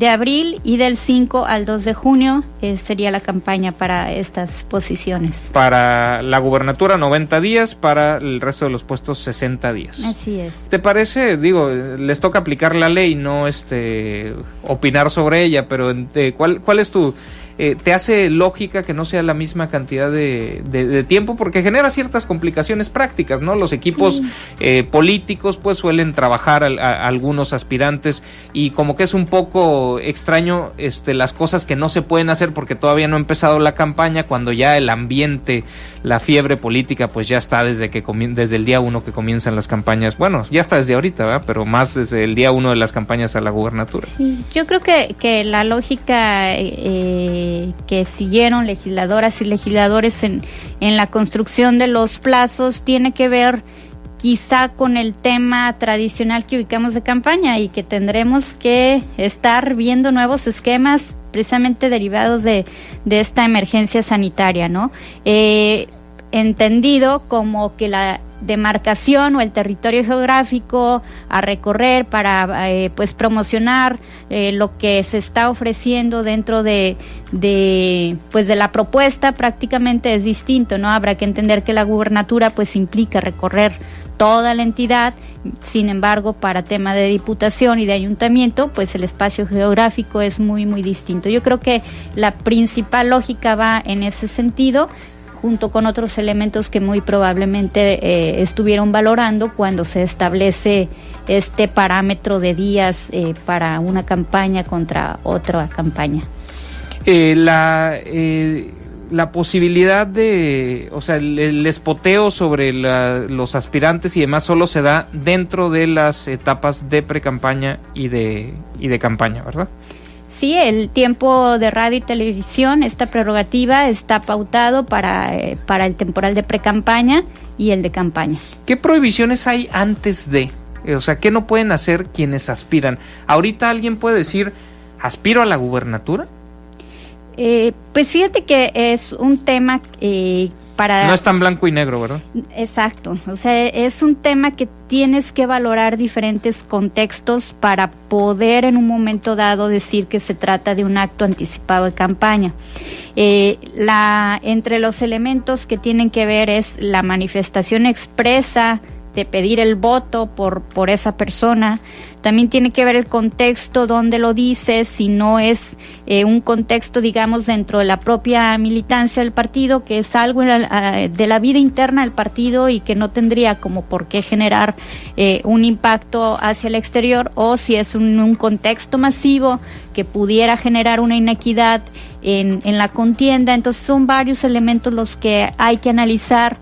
abril. Y del 5 al 2 de junio sería la campaña para estas posiciones. Para la gubernatura 90 días, para el resto de los puestos 60 días. Así es. ¿Te parece? Digo, les toca aplicar la ley, no opinar sobre ella, pero ¿cuál es tu te hace lógica que no sea la misma cantidad de tiempo, porque genera ciertas complicaciones prácticas, ¿no? Los equipos políticos pues suelen trabajar a algunos aspirantes y como que es un poco extraño las cosas que no se pueden hacer porque todavía no ha empezado la campaña, cuando ya el ambiente, la fiebre política pues ya está desde el día 1 que comienzan las campañas. Bueno, ya está desde ahorita, ¿verdad? Pero más desde el día 1 de las campañas a la gubernatura. Sí, yo creo que la lógica que siguieron legisladoras y legisladores en la construcción de los plazos tiene que ver quizá con el tema tradicional que ubicamos de campaña y que tendremos que estar viendo nuevos esquemas precisamente derivados de esta emergencia sanitaria, ¿no? Entendido como que la demarcación o el territorio geográfico a recorrer para pues promocionar lo que se está ofreciendo dentro de la propuesta prácticamente es distinto, ¿no? Habrá que entender que la gubernatura pues implica recorrer toda la entidad. Sin embargo, para tema de diputación y de ayuntamiento, pues el espacio geográfico es muy, muy distinto. Yo creo que la principal lógica va en ese sentido, junto con otros elementos que muy probablemente estuvieron valorando cuando se establece este parámetro de días para una campaña contra otra campaña. La posibilidad el espoteo sobre los aspirantes y demás solo se da dentro de las etapas de precampaña y de campaña, ¿verdad? Sí, el tiempo de radio y televisión, esta prerrogativa está pautado para el temporal de precampaña y el de campaña. ¿Qué prohibiciones hay antes de? O sea, ¿qué no pueden hacer quienes aspiran? Ahorita alguien puede decir, ¿aspiro a la gubernatura? Pues fíjate que es un tema No es tan blanco y negro, ¿verdad? Exacto, o sea, es un tema que tienes que valorar diferentes contextos para poder en un momento dado decir que se trata de un acto anticipado de campaña. Entre los elementos que tienen que ver es la manifestación expresa de pedir el voto por esa persona. También tiene que ver el contexto donde lo dices, si no es un contexto, digamos, dentro de la propia militancia del partido, que es algo de la vida interna del partido y que no tendría como por qué generar un impacto hacia el exterior, o si es un contexto masivo que pudiera generar una inequidad en la contienda. Entonces son varios elementos los que hay que analizar.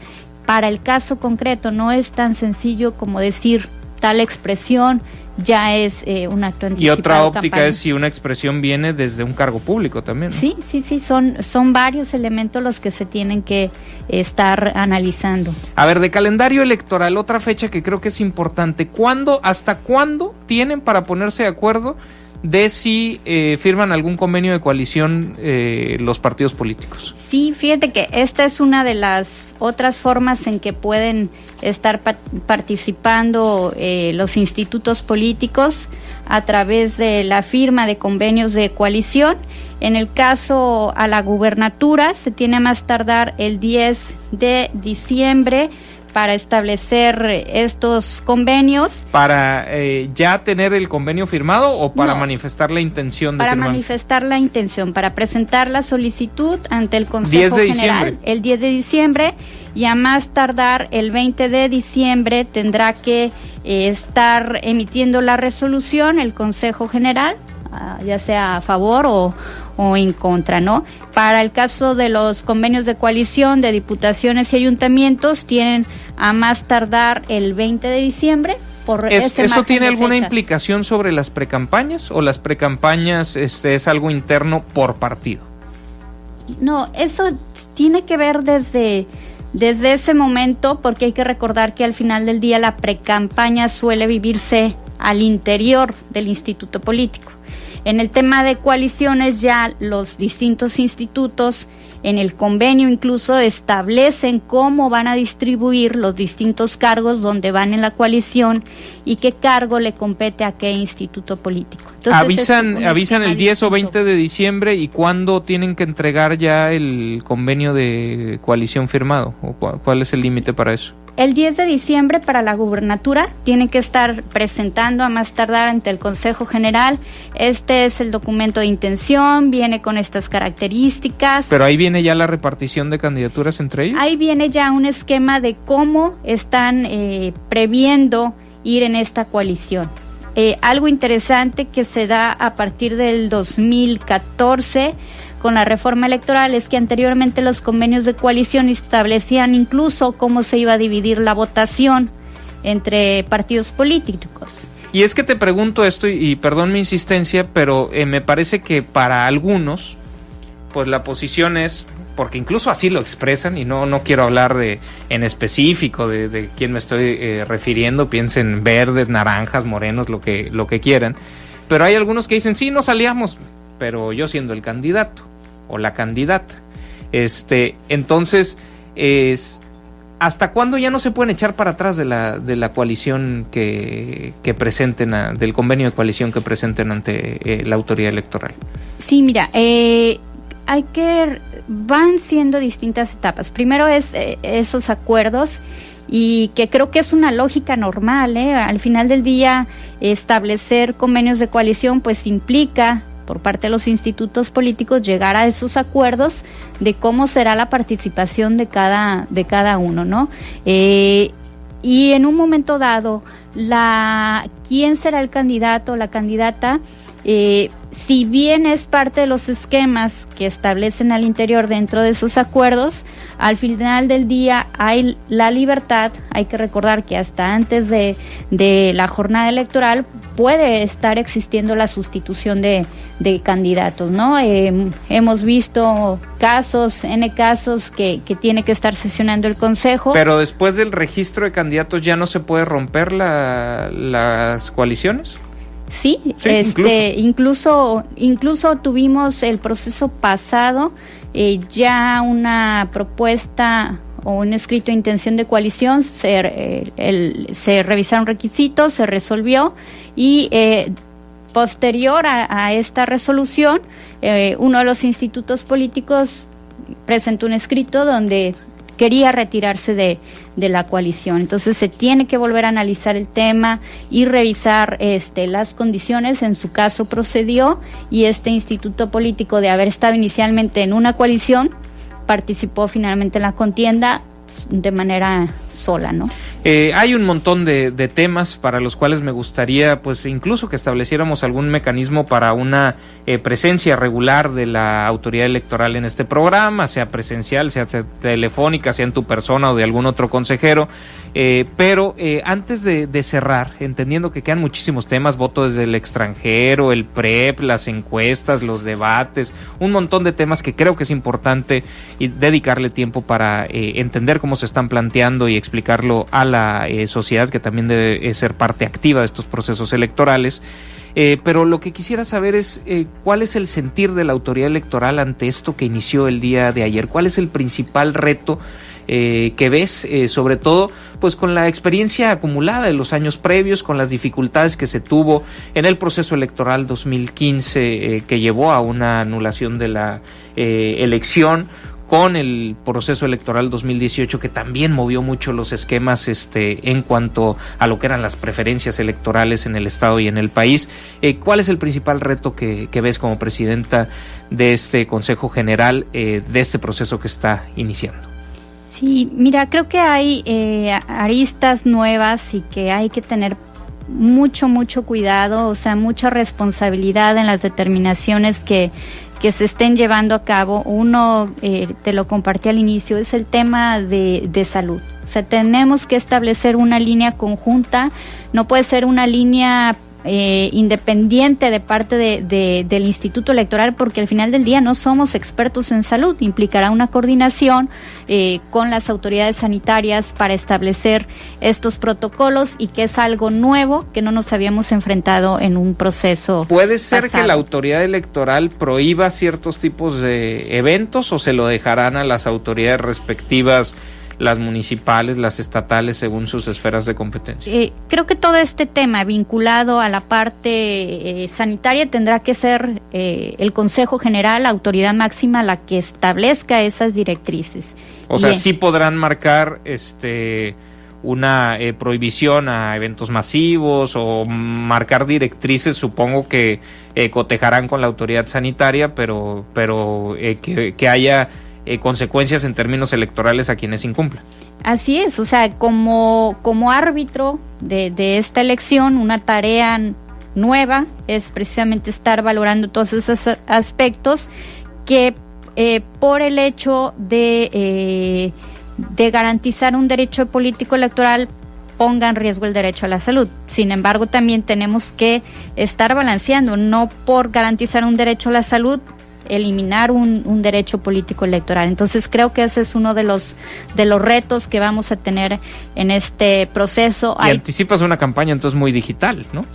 Para el caso concreto no es tan sencillo como decir tal expresión ya es un acto anticipado. Y otra óptica es si una expresión viene desde un cargo público también, ¿no? Sí, son varios elementos los que se tienen que estar analizando. A ver, de calendario electoral, otra fecha que creo que es importante. ¿Hasta cuándo tienen para ponerse de acuerdo de si firman algún convenio de coalición los partidos políticos? Sí, fíjate que esta es una de las otras formas en que pueden estar participando los institutos políticos a través de la firma de convenios de coalición. En el caso a la gubernatura se tiene a más tardar el 10 de diciembre para establecer estos convenios. ¿Para ya tener el convenio firmado o para manifestar la intención de firmar? Para manifestar la intención, para presentar la solicitud ante el Consejo General el 10 de diciembre, y a más tardar el 20 de diciembre tendrá que estar emitiendo la resolución el Consejo General, ya sea a favor o en contra, ¿no? Para el caso de los convenios de coalición de diputaciones y ayuntamientos, tienen a más tardar el 20 de diciembre. ¿Eso tiene alguna implicación sobre las precampañas o las precampañas es algo interno por partido? No, eso tiene que ver desde ese momento, porque hay que recordar que al final del día la precampaña suele vivirse al interior del instituto político. En el tema de coaliciones, ya los distintos institutos en el convenio incluso establecen cómo van a distribuir los distintos cargos donde van en la coalición y qué cargo le compete a qué instituto político. Entonces, avisan el 10 o 20 de diciembre, y ¿cuándo tienen que entregar ya el convenio de coalición firmado? ¿O cuál es el límite para eso? El 10 de diciembre para la gubernatura tienen que estar presentando a más tardar ante el Consejo General. Este es el documento de intención, viene con estas características. Pero ahí viene ya la repartición de candidaturas entre ellos. Ahí viene ya un esquema de cómo están previendo ir en esta coalición. Algo interesante que se da a partir del 2014 con la reforma electoral es que anteriormente los convenios de coalición establecían incluso cómo se iba a dividir la votación entre partidos políticos. Y es que te pregunto esto, y perdón mi insistencia, pero me parece que para algunos, pues la posición es, porque incluso así lo expresan, y no quiero hablar en específico de quién me estoy refiriendo, piensen verdes, naranjas, morenos, lo que quieran, pero hay algunos que dicen, sí, nos aliamos, pero yo siendo el candidato o la candidata. Entonces, ¿hasta cuándo ya no se pueden echar para atrás de la coalición que presenten, del convenio de coalición que presenten ante la autoridad electoral? Sí, mira, van siendo distintas etapas. Primero es esos acuerdos, y que creo que es una lógica normal, al final del día establecer convenios de coalición pues implica por parte de los institutos políticos llegar a esos acuerdos de cómo será la participación de cada uno, ¿no? Y en un momento dado, quién será el candidato o la candidata, si bien es parte de los esquemas que establecen al interior dentro de esos acuerdos, al final del día hay la libertad. Hay que recordar que hasta antes de la jornada electoral puede estar existiendo la sustitución de candidatos, ¿no? Hemos visto N casos que tiene que estar sesionando el Consejo. Pero después del registro de candidatos ya no se puede romper las coaliciones. Sí, incluso tuvimos el proceso pasado, ya una propuesta o un escrito de intención de coalición, se revisaron requisitos, se resolvió, y posterior a esta resolución, uno de los institutos políticos presentó un escrito donde quería retirarse de la coalición. Entonces se tiene que volver a analizar el tema y revisar las condiciones. En su caso procedió, y este instituto político, de haber estado inicialmente en una coalición, participó finalmente en la contienda de manera sola, ¿no? Hay un montón de temas para los cuales me gustaría, pues, incluso que estableciéramos algún mecanismo para una presencia regular de la autoridad electoral en este programa, sea presencial, sea telefónica, sea en tu persona o de algún otro consejero. Pero antes de cerrar, entendiendo que quedan muchísimos temas, voto desde el extranjero, el PREP, las encuestas, los debates, un montón de temas que creo que es importante dedicarle tiempo para entender cómo se están planteando y explicarlo a la sociedad, que también debe ser parte activa de estos procesos electorales. Pero lo que quisiera saber es cuál es el sentir de la autoridad electoral ante esto que inició el día de ayer. ¿Cuál es el principal reto que ves, sobre todo pues con la experiencia acumulada de los años previos, con las dificultades que se tuvo en el proceso electoral 2015 que llevó a una anulación de la elección, con el proceso electoral 2018 que también movió mucho los esquemas en cuanto a lo que eran las preferencias electorales en el estado y en el país? ¿Cuál es el principal reto que ves como presidenta de este Consejo General, de este proceso que está iniciando? Sí, mira, creo que hay aristas nuevas y que hay que tener mucho cuidado, o sea, mucha responsabilidad en las determinaciones que se estén llevando a cabo. Uno, te lo compartí al inicio, es el tema de salud. O sea, tenemos que establecer una línea conjunta, no puede ser una línea independiente de parte del Instituto Electoral, porque al final del día no somos expertos en salud. Implicará una coordinación con las autoridades sanitarias para establecer estos protocolos, y que es algo nuevo que no nos habíamos enfrentado en un proceso. ¿Puede ser pasado que la autoridad electoral prohíba ciertos tipos de eventos, o se lo dejarán a las autoridades respectivas, las municipales, las estatales, según sus esferas de competencia? Creo que todo este tema vinculado a la parte sanitaria tendrá que ser el Consejo General, la autoridad máxima, la que establezca esas directrices. O sea, sí podrán marcar una prohibición a eventos masivos o marcar directrices, supongo que cotejarán con la autoridad sanitaria, pero que haya consecuencias en términos electorales a quienes incumplan. Así es, o sea, como árbitro de esta elección, una tarea nueva es precisamente estar valorando todos esos aspectos que por el hecho de garantizar un derecho político electoral ponga en riesgo el derecho a la salud. Sin embargo, también tenemos que estar balanceando, no por garantizar un derecho a la salud, eliminar un derecho político electoral. Entonces creo que ese es uno de los retos que vamos a tener en este proceso. Y anticipas una campaña entonces muy digital, ¿no?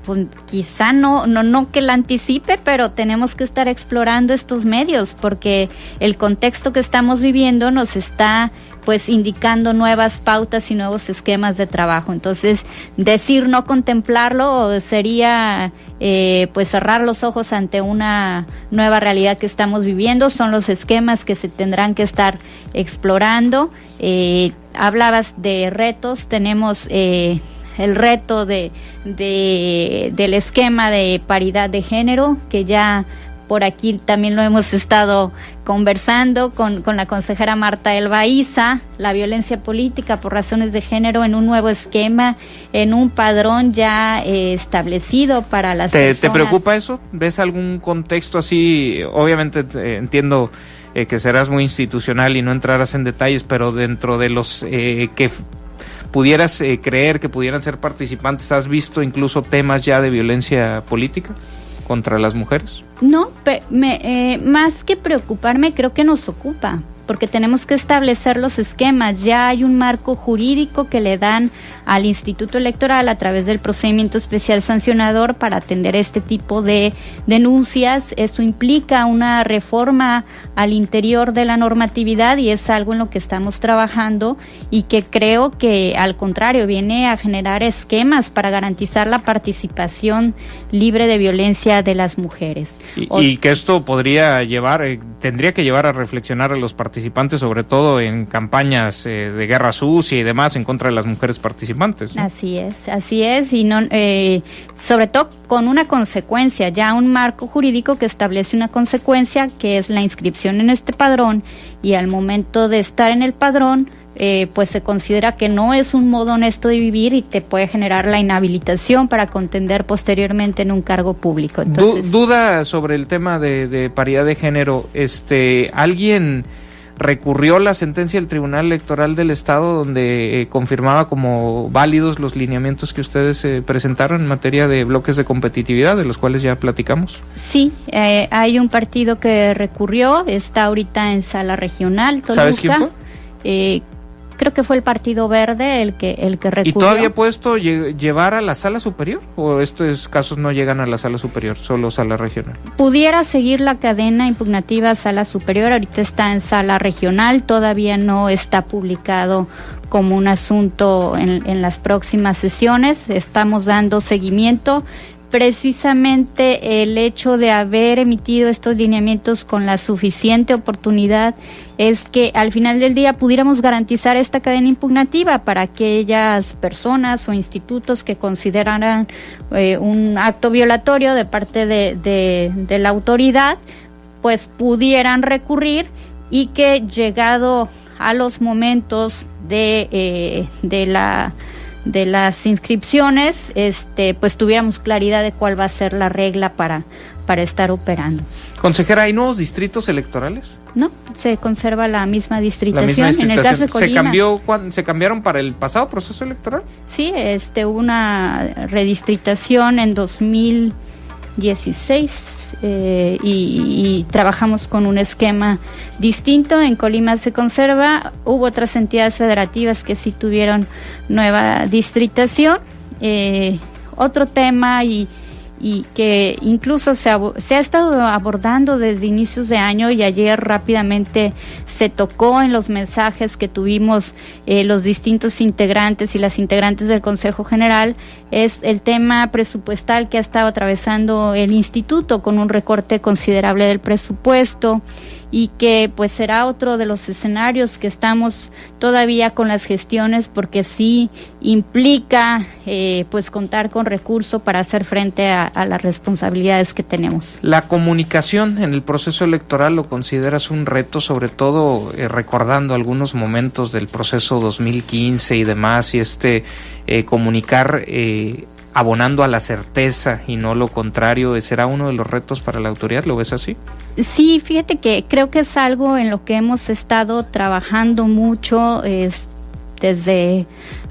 Pues quizá no que la anticipe, pero tenemos que estar explorando estos medios porque el contexto que estamos viviendo nos está pues indicando nuevas pautas y nuevos esquemas de trabajo. Entonces, decir no contemplarlo sería pues cerrar los ojos ante una nueva realidad que estamos viviendo. Son los esquemas que se tendrán que estar explorando. Hablabas de retos, tenemos el reto del esquema de paridad de género, que ya por aquí también lo hemos estado conversando con la consejera Marta Elba Isa, la violencia política por razones de género en un nuevo esquema, en un padrón ya establecido para las personas. ¿Te preocupa eso? ¿Ves algún contexto así? Obviamente entiendo que serás muy institucional y no entrarás en detalles, pero dentro de los que pudieras creer que pudieran ser participantes, ¿has visto incluso temas ya de violencia política contra las mujeres? No, más que preocuparme, creo que nos ocupa, porque tenemos que establecer los esquemas. Ya hay un marco jurídico que le dan al Instituto Electoral a través del procedimiento especial sancionador para atender este tipo de denuncias. Eso implica una reforma al interior de la normatividad y es algo en lo que estamos trabajando y que creo que al contrario viene a generar esquemas para garantizar la participación libre de violencia de las mujeres. Y que esto tendría que llevar a reflexionar a los participantes, sobre todo en campañas de guerra sucia y demás en contra de las mujeres participantes, ¿no? Así es, y no, sobre todo con una consecuencia, ya un marco jurídico que establece una consecuencia que es la inscripción en este padrón, y al momento de estar en el padrón, pues se considera que no es un modo honesto de vivir y te puede generar la inhabilitación para contender posteriormente en un cargo público. Entonces, duda sobre el tema de paridad de género. ¿Alguien recurrió la sentencia del Tribunal Electoral del Estado donde confirmaba como válidos los lineamientos que ustedes presentaron en materia de bloques de competitividad, de los cuales ya platicamos? Sí, hay un partido que recurrió, está ahorita en sala regional, Toluca. ¿Sabes quién fue? Creo que fue el Partido Verde el que recurrió. ¿Y todavía puesto llevar a la sala superior? ¿O estos casos no llegan a la sala superior, solo sala regional? Pudiera seguir la cadena impugnativa a sala superior, ahorita está en sala regional, todavía no está publicado como un asunto en las próximas sesiones. Estamos dando seguimiento. Precisamente el hecho de haber emitido estos lineamientos con la suficiente oportunidad es que al final del día pudiéramos garantizar esta cadena impugnativa para aquellas personas o institutos que consideraran un acto violatorio de parte de la autoridad, pues pudieran recurrir, y que llegado a los momentos de las inscripciones, pues tuviéramos claridad de cuál va a ser la regla para estar operando. Consejera, ¿hay nuevos distritos electorales? No, se conserva la misma distritación. En el caso de Colima, ¿Se cambiaron para el pasado proceso electoral? Sí, hubo una redistritación en 2016 y trabajamos con un esquema distinto. En Colima se conserva. Hubo otras entidades federativas que sí tuvieron nueva distritación. Otro tema y que incluso se ha estado abordando desde inicios de año, y ayer rápidamente se tocó en los mensajes que tuvimos los distintos integrantes y las integrantes del Consejo General, es el tema presupuestal que ha estado atravesando el instituto con un recorte considerable del presupuesto, y que pues será otro de los escenarios que estamos todavía con las gestiones, porque sí implica pues contar con recursos para hacer frente a las responsabilidades que tenemos. La comunicación en el proceso electoral, ¿lo consideras un reto, sobre todo recordando algunos momentos del proceso 2015 y demás, y comunicar abonando a la certeza y no lo contrario, será uno de los retos para la autoridad? ¿Lo ves así? Sí, fíjate que creo que es algo en lo que hemos estado trabajando mucho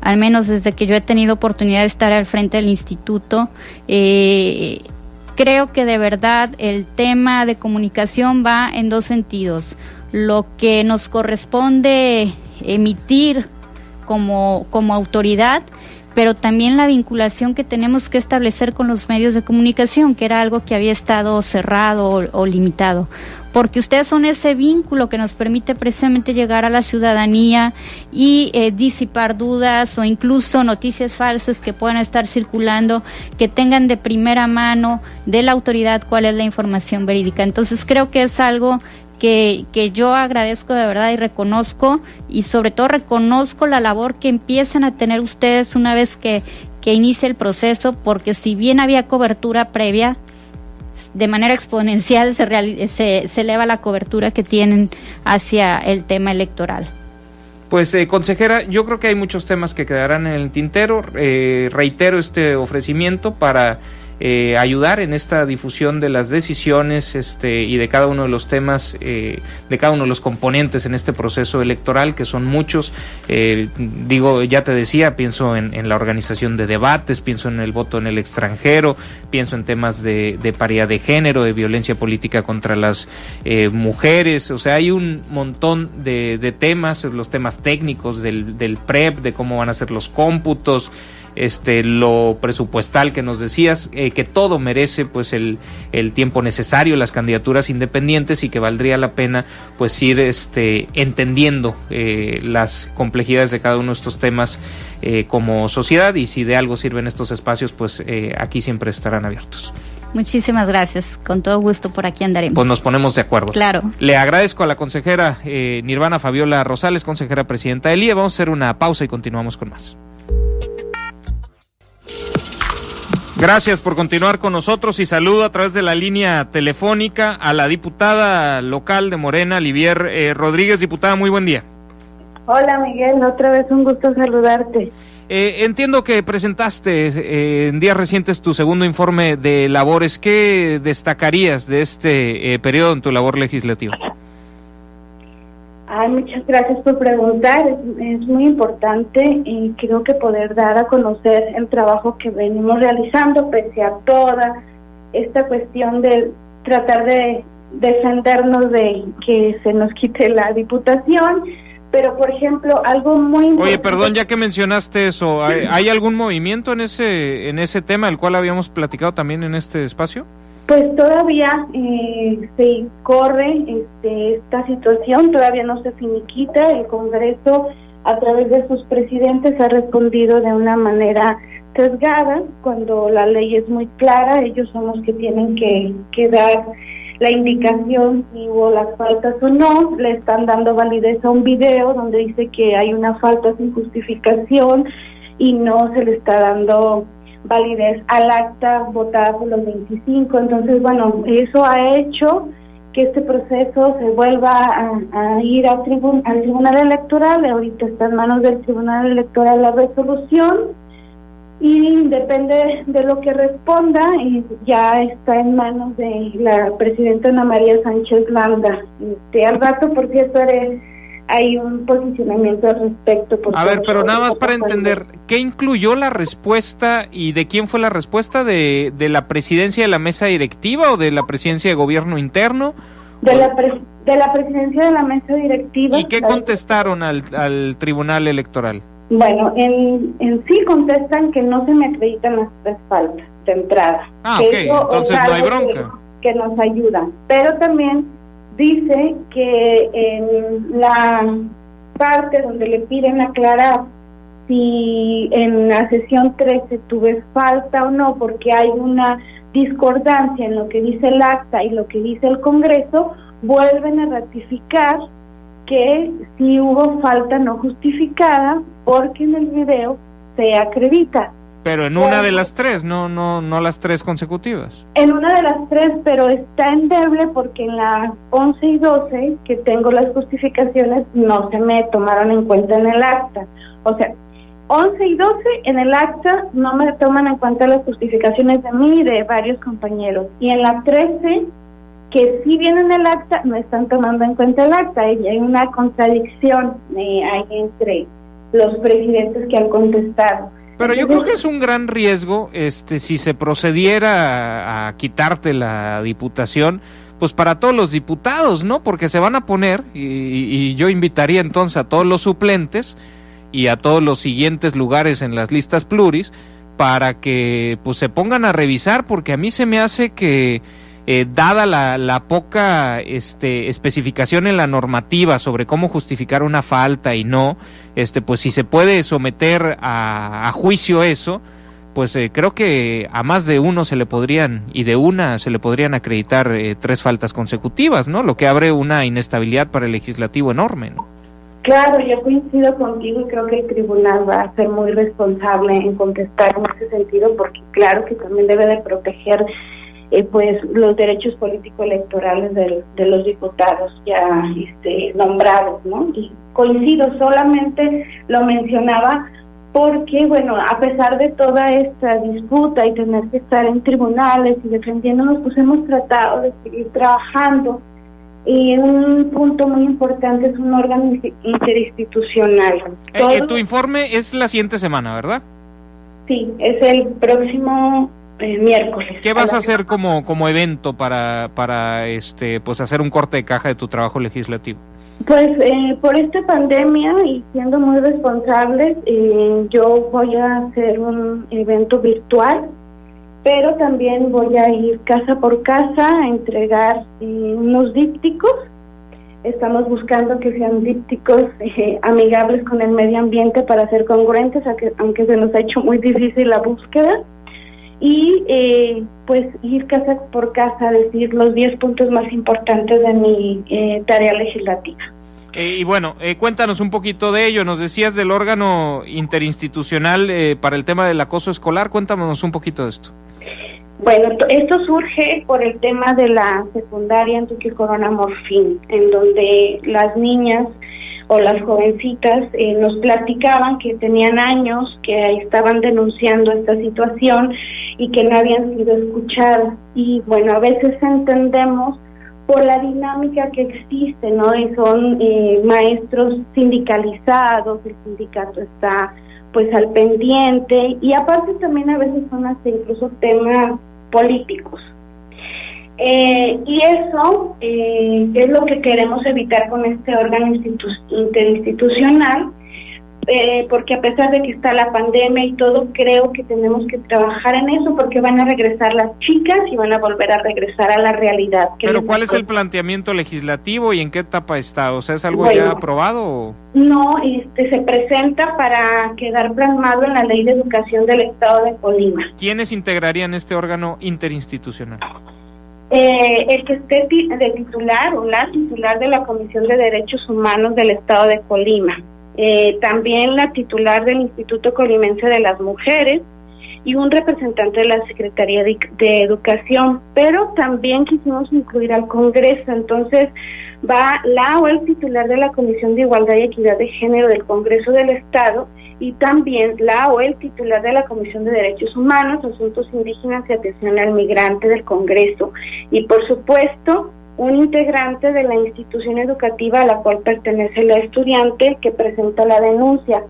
al menos desde que yo he tenido oportunidad de estar al frente del instituto. Creo que de verdad el tema de comunicación va en dos sentidos: lo que nos corresponde emitir como autoridad, pero también la vinculación que tenemos que establecer con los medios de comunicación, que era algo que había estado cerrado o limitado, porque ustedes son ese vínculo que nos permite precisamente llegar a la ciudadanía y disipar dudas o incluso noticias falsas que puedan estar circulando, que tengan de primera mano de la autoridad cuál es la información verídica. Entonces creo que es algo que yo agradezco de verdad y reconozco, y sobre todo reconozco la labor que empiezan a tener ustedes una vez que inicia el proceso, porque si bien había cobertura previa, de manera exponencial se eleva la cobertura que tienen hacia el tema electoral. Pues consejera, yo creo que hay muchos temas que quedarán en el tintero. Reitero este ofrecimiento para ayudar en esta difusión de las decisiones y de cada uno de los temas, de cada uno de los componentes en este proceso electoral, que son muchos. Ya te decía, pienso en la organización de debates, pienso en el voto en el extranjero, pienso en temas de paridad de género, de violencia política contra las mujeres. O sea, hay un montón de temas, los temas técnicos del PREP, de cómo van a ser los cómputos, lo presupuestal que nos decías, que todo merece pues el tiempo necesario, las candidaturas independientes, y que valdría la pena pues ir entendiendo las complejidades de cada uno de estos temas como sociedad, y si de algo sirven estos espacios, pues aquí siempre estarán abiertos. Muchísimas gracias, con todo gusto por aquí andaremos. Pues nos ponemos de acuerdo. Claro. Le agradezco a la consejera Nirvana Fabiola Rosales, consejera presidenta del IE. Vamos a hacer una pausa y continuamos con más. Gracias por continuar con nosotros, y saludo a través de la línea telefónica a la diputada local de Morena, Livier Rodríguez. Diputada, muy buen día. Hola Miguel, otra vez un gusto saludarte. Entiendo que presentaste en días recientes tu segundo informe de labores. ¿Qué destacarías de este periodo en tu labor legislativa? Muchas gracias por preguntar, es muy importante y creo que poder dar a conocer el trabajo que venimos realizando, pese a toda esta cuestión de tratar de defendernos de que se nos quite la diputación. Pero, por ejemplo, algo muy importante... Oye, perdón, ya que mencionaste eso, ¿hay algún movimiento en ese tema, el cual habíamos platicado también en este espacio? Pues todavía se corre esta situación, todavía no se finiquita. El Congreso, a través de sus presidentes, ha respondido de una manera sesgada, cuando la ley es muy clara. Ellos son los que tienen que dar la indicación si hubo las faltas o no. Le están dando validez a un video donde dice que hay una falta sin justificación y no se le está dando validez al acta votada por los 25. Entonces, bueno, eso ha hecho que este proceso se vuelva a ir al Tribunal Electoral. Ahorita está en manos del Tribunal Electoral la resolución, y depende de lo que responda, y ya está en manos de la presidenta Ana María Sánchez Landa. Al rato, por cierto, hay un posicionamiento al respecto. A ver, pero nada más para entender, ¿qué incluyó la respuesta y de quién fue la respuesta? ¿De la presidencia de la mesa directiva o de la presidencia de gobierno interno? De la presidencia de la mesa directiva. ¿Y qué contestaron al Tribunal Electoral? Bueno, en sí contestan que no se me acreditan las tres faltas de entrada. Ok, entonces no hay bronca. Que nos ayudan, pero también dice que en la parte donde le piden aclarar si en la sesión 13 tuve falta o no, porque hay una discordancia en lo que dice el acta y lo que dice el Congreso, vuelven a ratificar que sí hubo falta no justificada porque en el video se acredita. Pero en una de las tres, no las tres consecutivas. En una de las tres, pero está endeble porque en las 11 y 12 que tengo las justificaciones no se me tomaron en cuenta en el acta. O sea, 11 y 12 en el acta no me toman en cuenta las justificaciones de mí y de varios compañeros. Y en la 13, que sí viene en el acta, no están tomando en cuenta el acta. Y hay una contradicción ahí entre los presidentes que han contestado. Pero yo creo que es un gran riesgo, si se procediera a quitarte la diputación, pues para todos los diputados, ¿no? Porque se van a poner, y yo invitaría entonces a todos los suplentes y a todos los siguientes lugares en las listas pluris para que pues se pongan a revisar, porque a mí se me hace que dada la poca especificación en la normativa sobre cómo justificar una falta y no, pues si se puede someter a juicio eso, pues creo que a más de uno se le podrían acreditar 3 faltas consecutivas, ¿no? Lo que abre una inestabilidad para el legislativo enorme, ¿no? Claro, yo coincido contigo y creo que el tribunal va a ser muy responsable en contestar en ese sentido, porque claro que también debe de proteger pues los derechos político-electorales de los diputados ya nombrados, ¿no? Y coincido, solamente lo mencionaba porque, bueno, a pesar de toda esta disputa y tener que estar en tribunales y defendiéndonos, pues hemos tratado de seguir trabajando. Y un punto muy importante es un órgano interinstitucional. Tu informe es la siguiente semana, ¿verdad? Sí, es el próximo miércoles. ¿Qué vas a hacer como evento para pues hacer un corte de caja de tu trabajo legislativo? Pues por esta pandemia y siendo muy responsables, yo voy a hacer un evento virtual, pero también voy a ir casa por casa a entregar unos dípticos. Estamos buscando que sean dípticos amigables con el medio ambiente para ser congruentes, aunque se nos ha hecho muy difícil la búsqueda. Y pues ir casa por casa a decir los 10 puntos más importantes de mi tarea legislativa. Y bueno, cuéntanos un poquito de ello. Nos decías del órgano interinstitucional para el tema del acoso escolar. Cuéntanos un poquito de esto. Bueno, esto surge por el tema de la secundaria Enrique Corona Morfín, en donde las niñas o las jovencitas nos platicaban que tenían años que estaban denunciando esta situación y que no habían sido escuchadas. Y bueno, a veces entendemos por la dinámica que existe, ¿no? Y son maestros sindicalizados, el sindicato está pues al pendiente, y aparte también a veces son hasta incluso temas políticos. Y eso es lo que queremos evitar con este órgano interinstitucional, porque a pesar de que está la pandemia y todo, creo que tenemos que trabajar en eso, porque van a regresar las chicas y van a volver a regresar a la realidad. Pero ¿cuál es el planteamiento legislativo y en qué etapa está? O sea, ¿es algo ya aprobado? ¿O? No, se presenta para quedar plasmado en la Ley de Educación del Estado de Colima. ¿Quiénes integrarían este órgano interinstitucional? El que esté de titular o la titular de la Comisión de Derechos Humanos del Estado de Colima. También la titular del Instituto Colimense de las Mujeres y un representante de la Secretaría de Educación, pero también quisimos incluir al Congreso. Entonces va la o el titular de la Comisión de Igualdad y Equidad de Género del Congreso del Estado, y también la o el titular de la Comisión de Derechos Humanos, Asuntos Indígenas y Atención al Migrante del Congreso, y por supuesto un integrante de la institución educativa a la cual pertenece la estudiante que presenta la denuncia.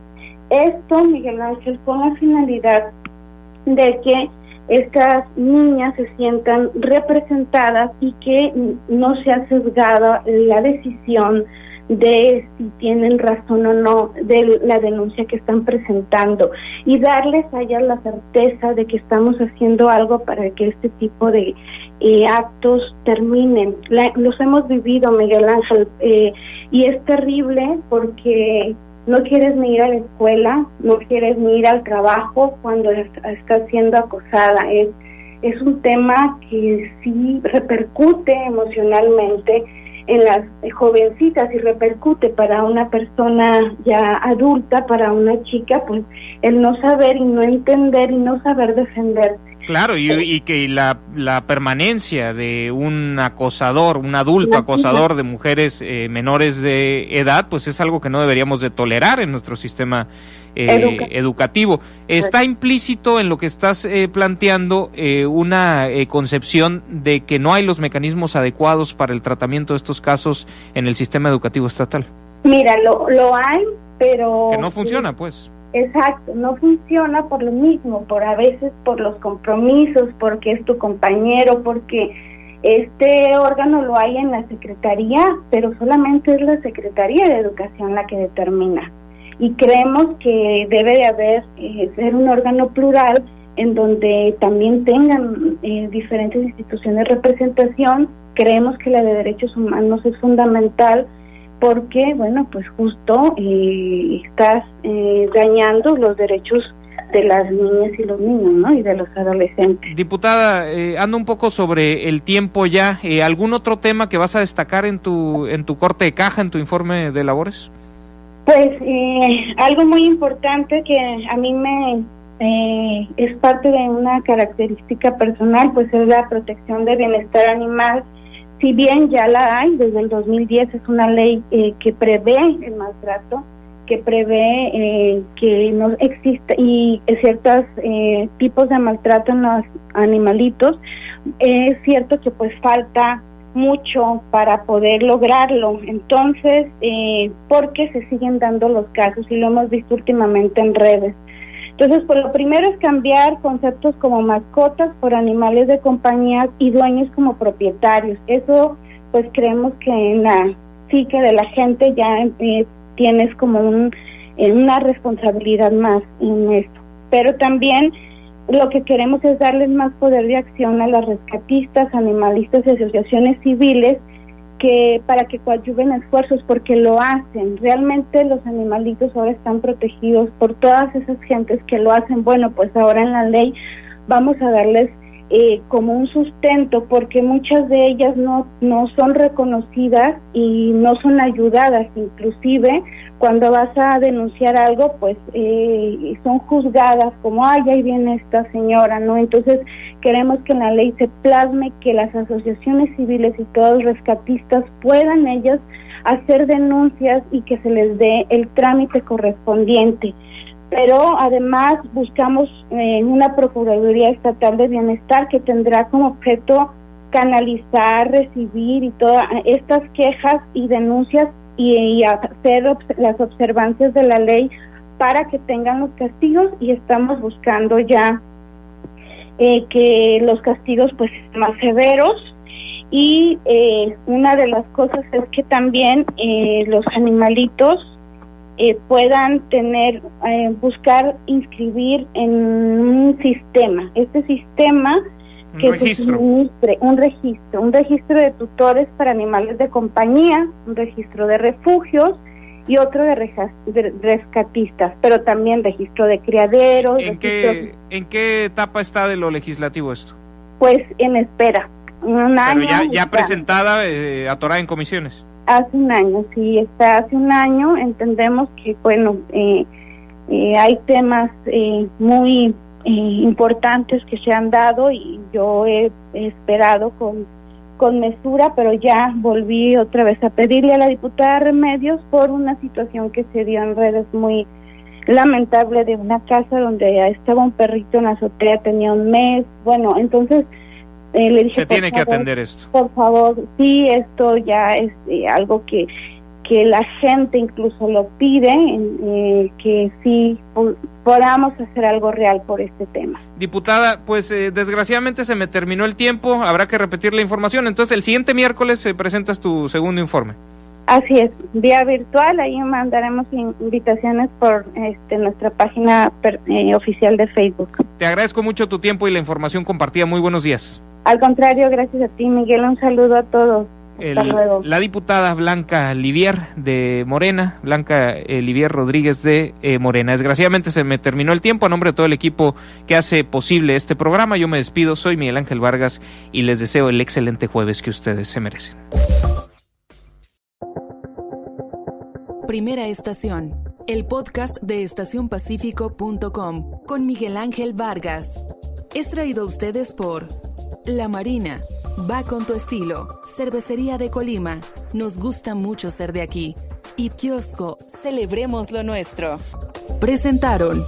Esto, Miguel Ángel, con la finalidad de que estas niñas se sientan representadas y que no sea sesgada la decisión de si tienen razón o no de la denuncia que están presentando, y darles a ellas la certeza de que estamos haciendo algo para que este tipo de actos terminen. Los hemos vivido, Miguel Ángel, y es terrible porque no quieres ni ir a la escuela, no quieres ni ir al trabajo cuando estás siendo acosada. Es un tema que sí repercute emocionalmente en las jovencitas y repercute para una persona ya adulta, para una chica, pues el no saber y no entender y no saber defenderse. Claro, y que la permanencia de un acosador, un adulto acosador de mujeres menores de edad, pues es algo que no deberíamos de tolerar en nuestro sistema educativo. Está implícito en lo que estás planteando una concepción de que no hay los mecanismos adecuados para el tratamiento de estos casos en el sistema educativo estatal. Mira, lo hay, pero... Que no funciona, pues. Exacto, no funciona por lo mismo, a veces por los compromisos, porque es tu compañero, porque este órgano lo hay en la Secretaría, pero solamente es la Secretaría de Educación la que determina. Y creemos que debe de haber, ser un órgano plural en donde también tengan diferentes instituciones representación. Creemos que la de derechos humanos es fundamental, porque, bueno, pues justo estás dañando los derechos de las niñas y los niños, ¿no? Y de los adolescentes. Diputada, ando un poco sobre el tiempo ya. ¿Algún otro tema que vas a destacar en tu corte de caja, en tu informe de labores? Pues algo muy importante que a mí es parte de una característica personal, pues es la protección del bienestar animal. Si bien ya la hay, desde el 2010 es una ley que prevé el maltrato, que prevé que no exista y ciertos tipos de maltrato en los animalitos. Es cierto que pues falta mucho para poder lograrlo, entonces, porque se siguen dando los casos y lo hemos visto últimamente en redes. Entonces, pues lo primero es cambiar conceptos como mascotas por animales de compañía y dueños como propietarios. Eso, pues creemos que en la psique de la gente ya tienes como una responsabilidad más en esto. Pero también lo que queremos es darles más poder de acción a las rescatistas, animalistas y asociaciones civiles para que coadyuven esfuerzos, porque lo hacen. Realmente los animalitos ahora están protegidos por todas esas gentes que lo hacen. Bueno, pues ahora en la ley vamos a darles como un sustento, porque muchas de ellas no son reconocidas y no son ayudadas. Inclusive cuando vas a denunciar algo, pues son juzgadas como, ay, ahí viene esta señora, ¿no? Entonces queremos que en la ley se plasme que las asociaciones civiles y todos los rescatistas puedan ellas hacer denuncias y que se les dé el trámite correspondiente. Pero además buscamos una Procuraduría Estatal de Bienestar que tendrá como objeto canalizar, recibir y todas estas quejas y denuncias y hacer las observancias de la ley para que tengan los castigos, y estamos buscando ya que los castigos pues sean más severos. Y una de las cosas es que también los animalitos puedan buscar inscribir en un sistema. Este sistema que se suministre un registro de tutores para animales de compañía, un registro de refugios y otro de rescatistas, pero también registro de criaderos. ¿En qué etapa está de lo legislativo esto? Pues en espera. Pero ya presentada, atorada en comisiones. Hace un año, sí, está hace un año. Entendemos que, bueno, hay temas muy importantes que se han dado y yo he esperado con mesura, pero ya volví otra vez a pedirle a la diputada Remedios por una situación que se dio en redes muy lamentable de una casa donde estaba un perrito en la azotea, tenía un mes. Bueno, entonces le dije, se tiene que atender esto. Por favor, sí, esto ya es algo que la gente incluso lo pide, que sí podamos hacer algo real por este tema. Diputada, pues desgraciadamente se me terminó el tiempo, habrá que repetir la información, entonces el siguiente miércoles presentas tu segundo informe. Así es, vía virtual, ahí mandaremos invitaciones por nuestra página oficial de Facebook. Te agradezco mucho tu tiempo y la información compartida, muy buenos días. Al contrario, gracias a ti, Miguel, un saludo a todos. Hasta luego. La diputada Blanca Livier de Morena, Blanca Livier Rodríguez de Morena. Desgraciadamente se me terminó el tiempo. A nombre de todo el equipo que hace posible este programa, yo me despido. Soy Miguel Ángel Vargas y les deseo el excelente jueves que ustedes se merecen. Primera Estación, el podcast de estacionpacífico.com con Miguel Ángel Vargas. Es traído a ustedes por La Marina, va con tu estilo, Cervecería de Colima, nos gusta mucho ser de aquí, y Kiosco, celebremos lo nuestro. Presentaron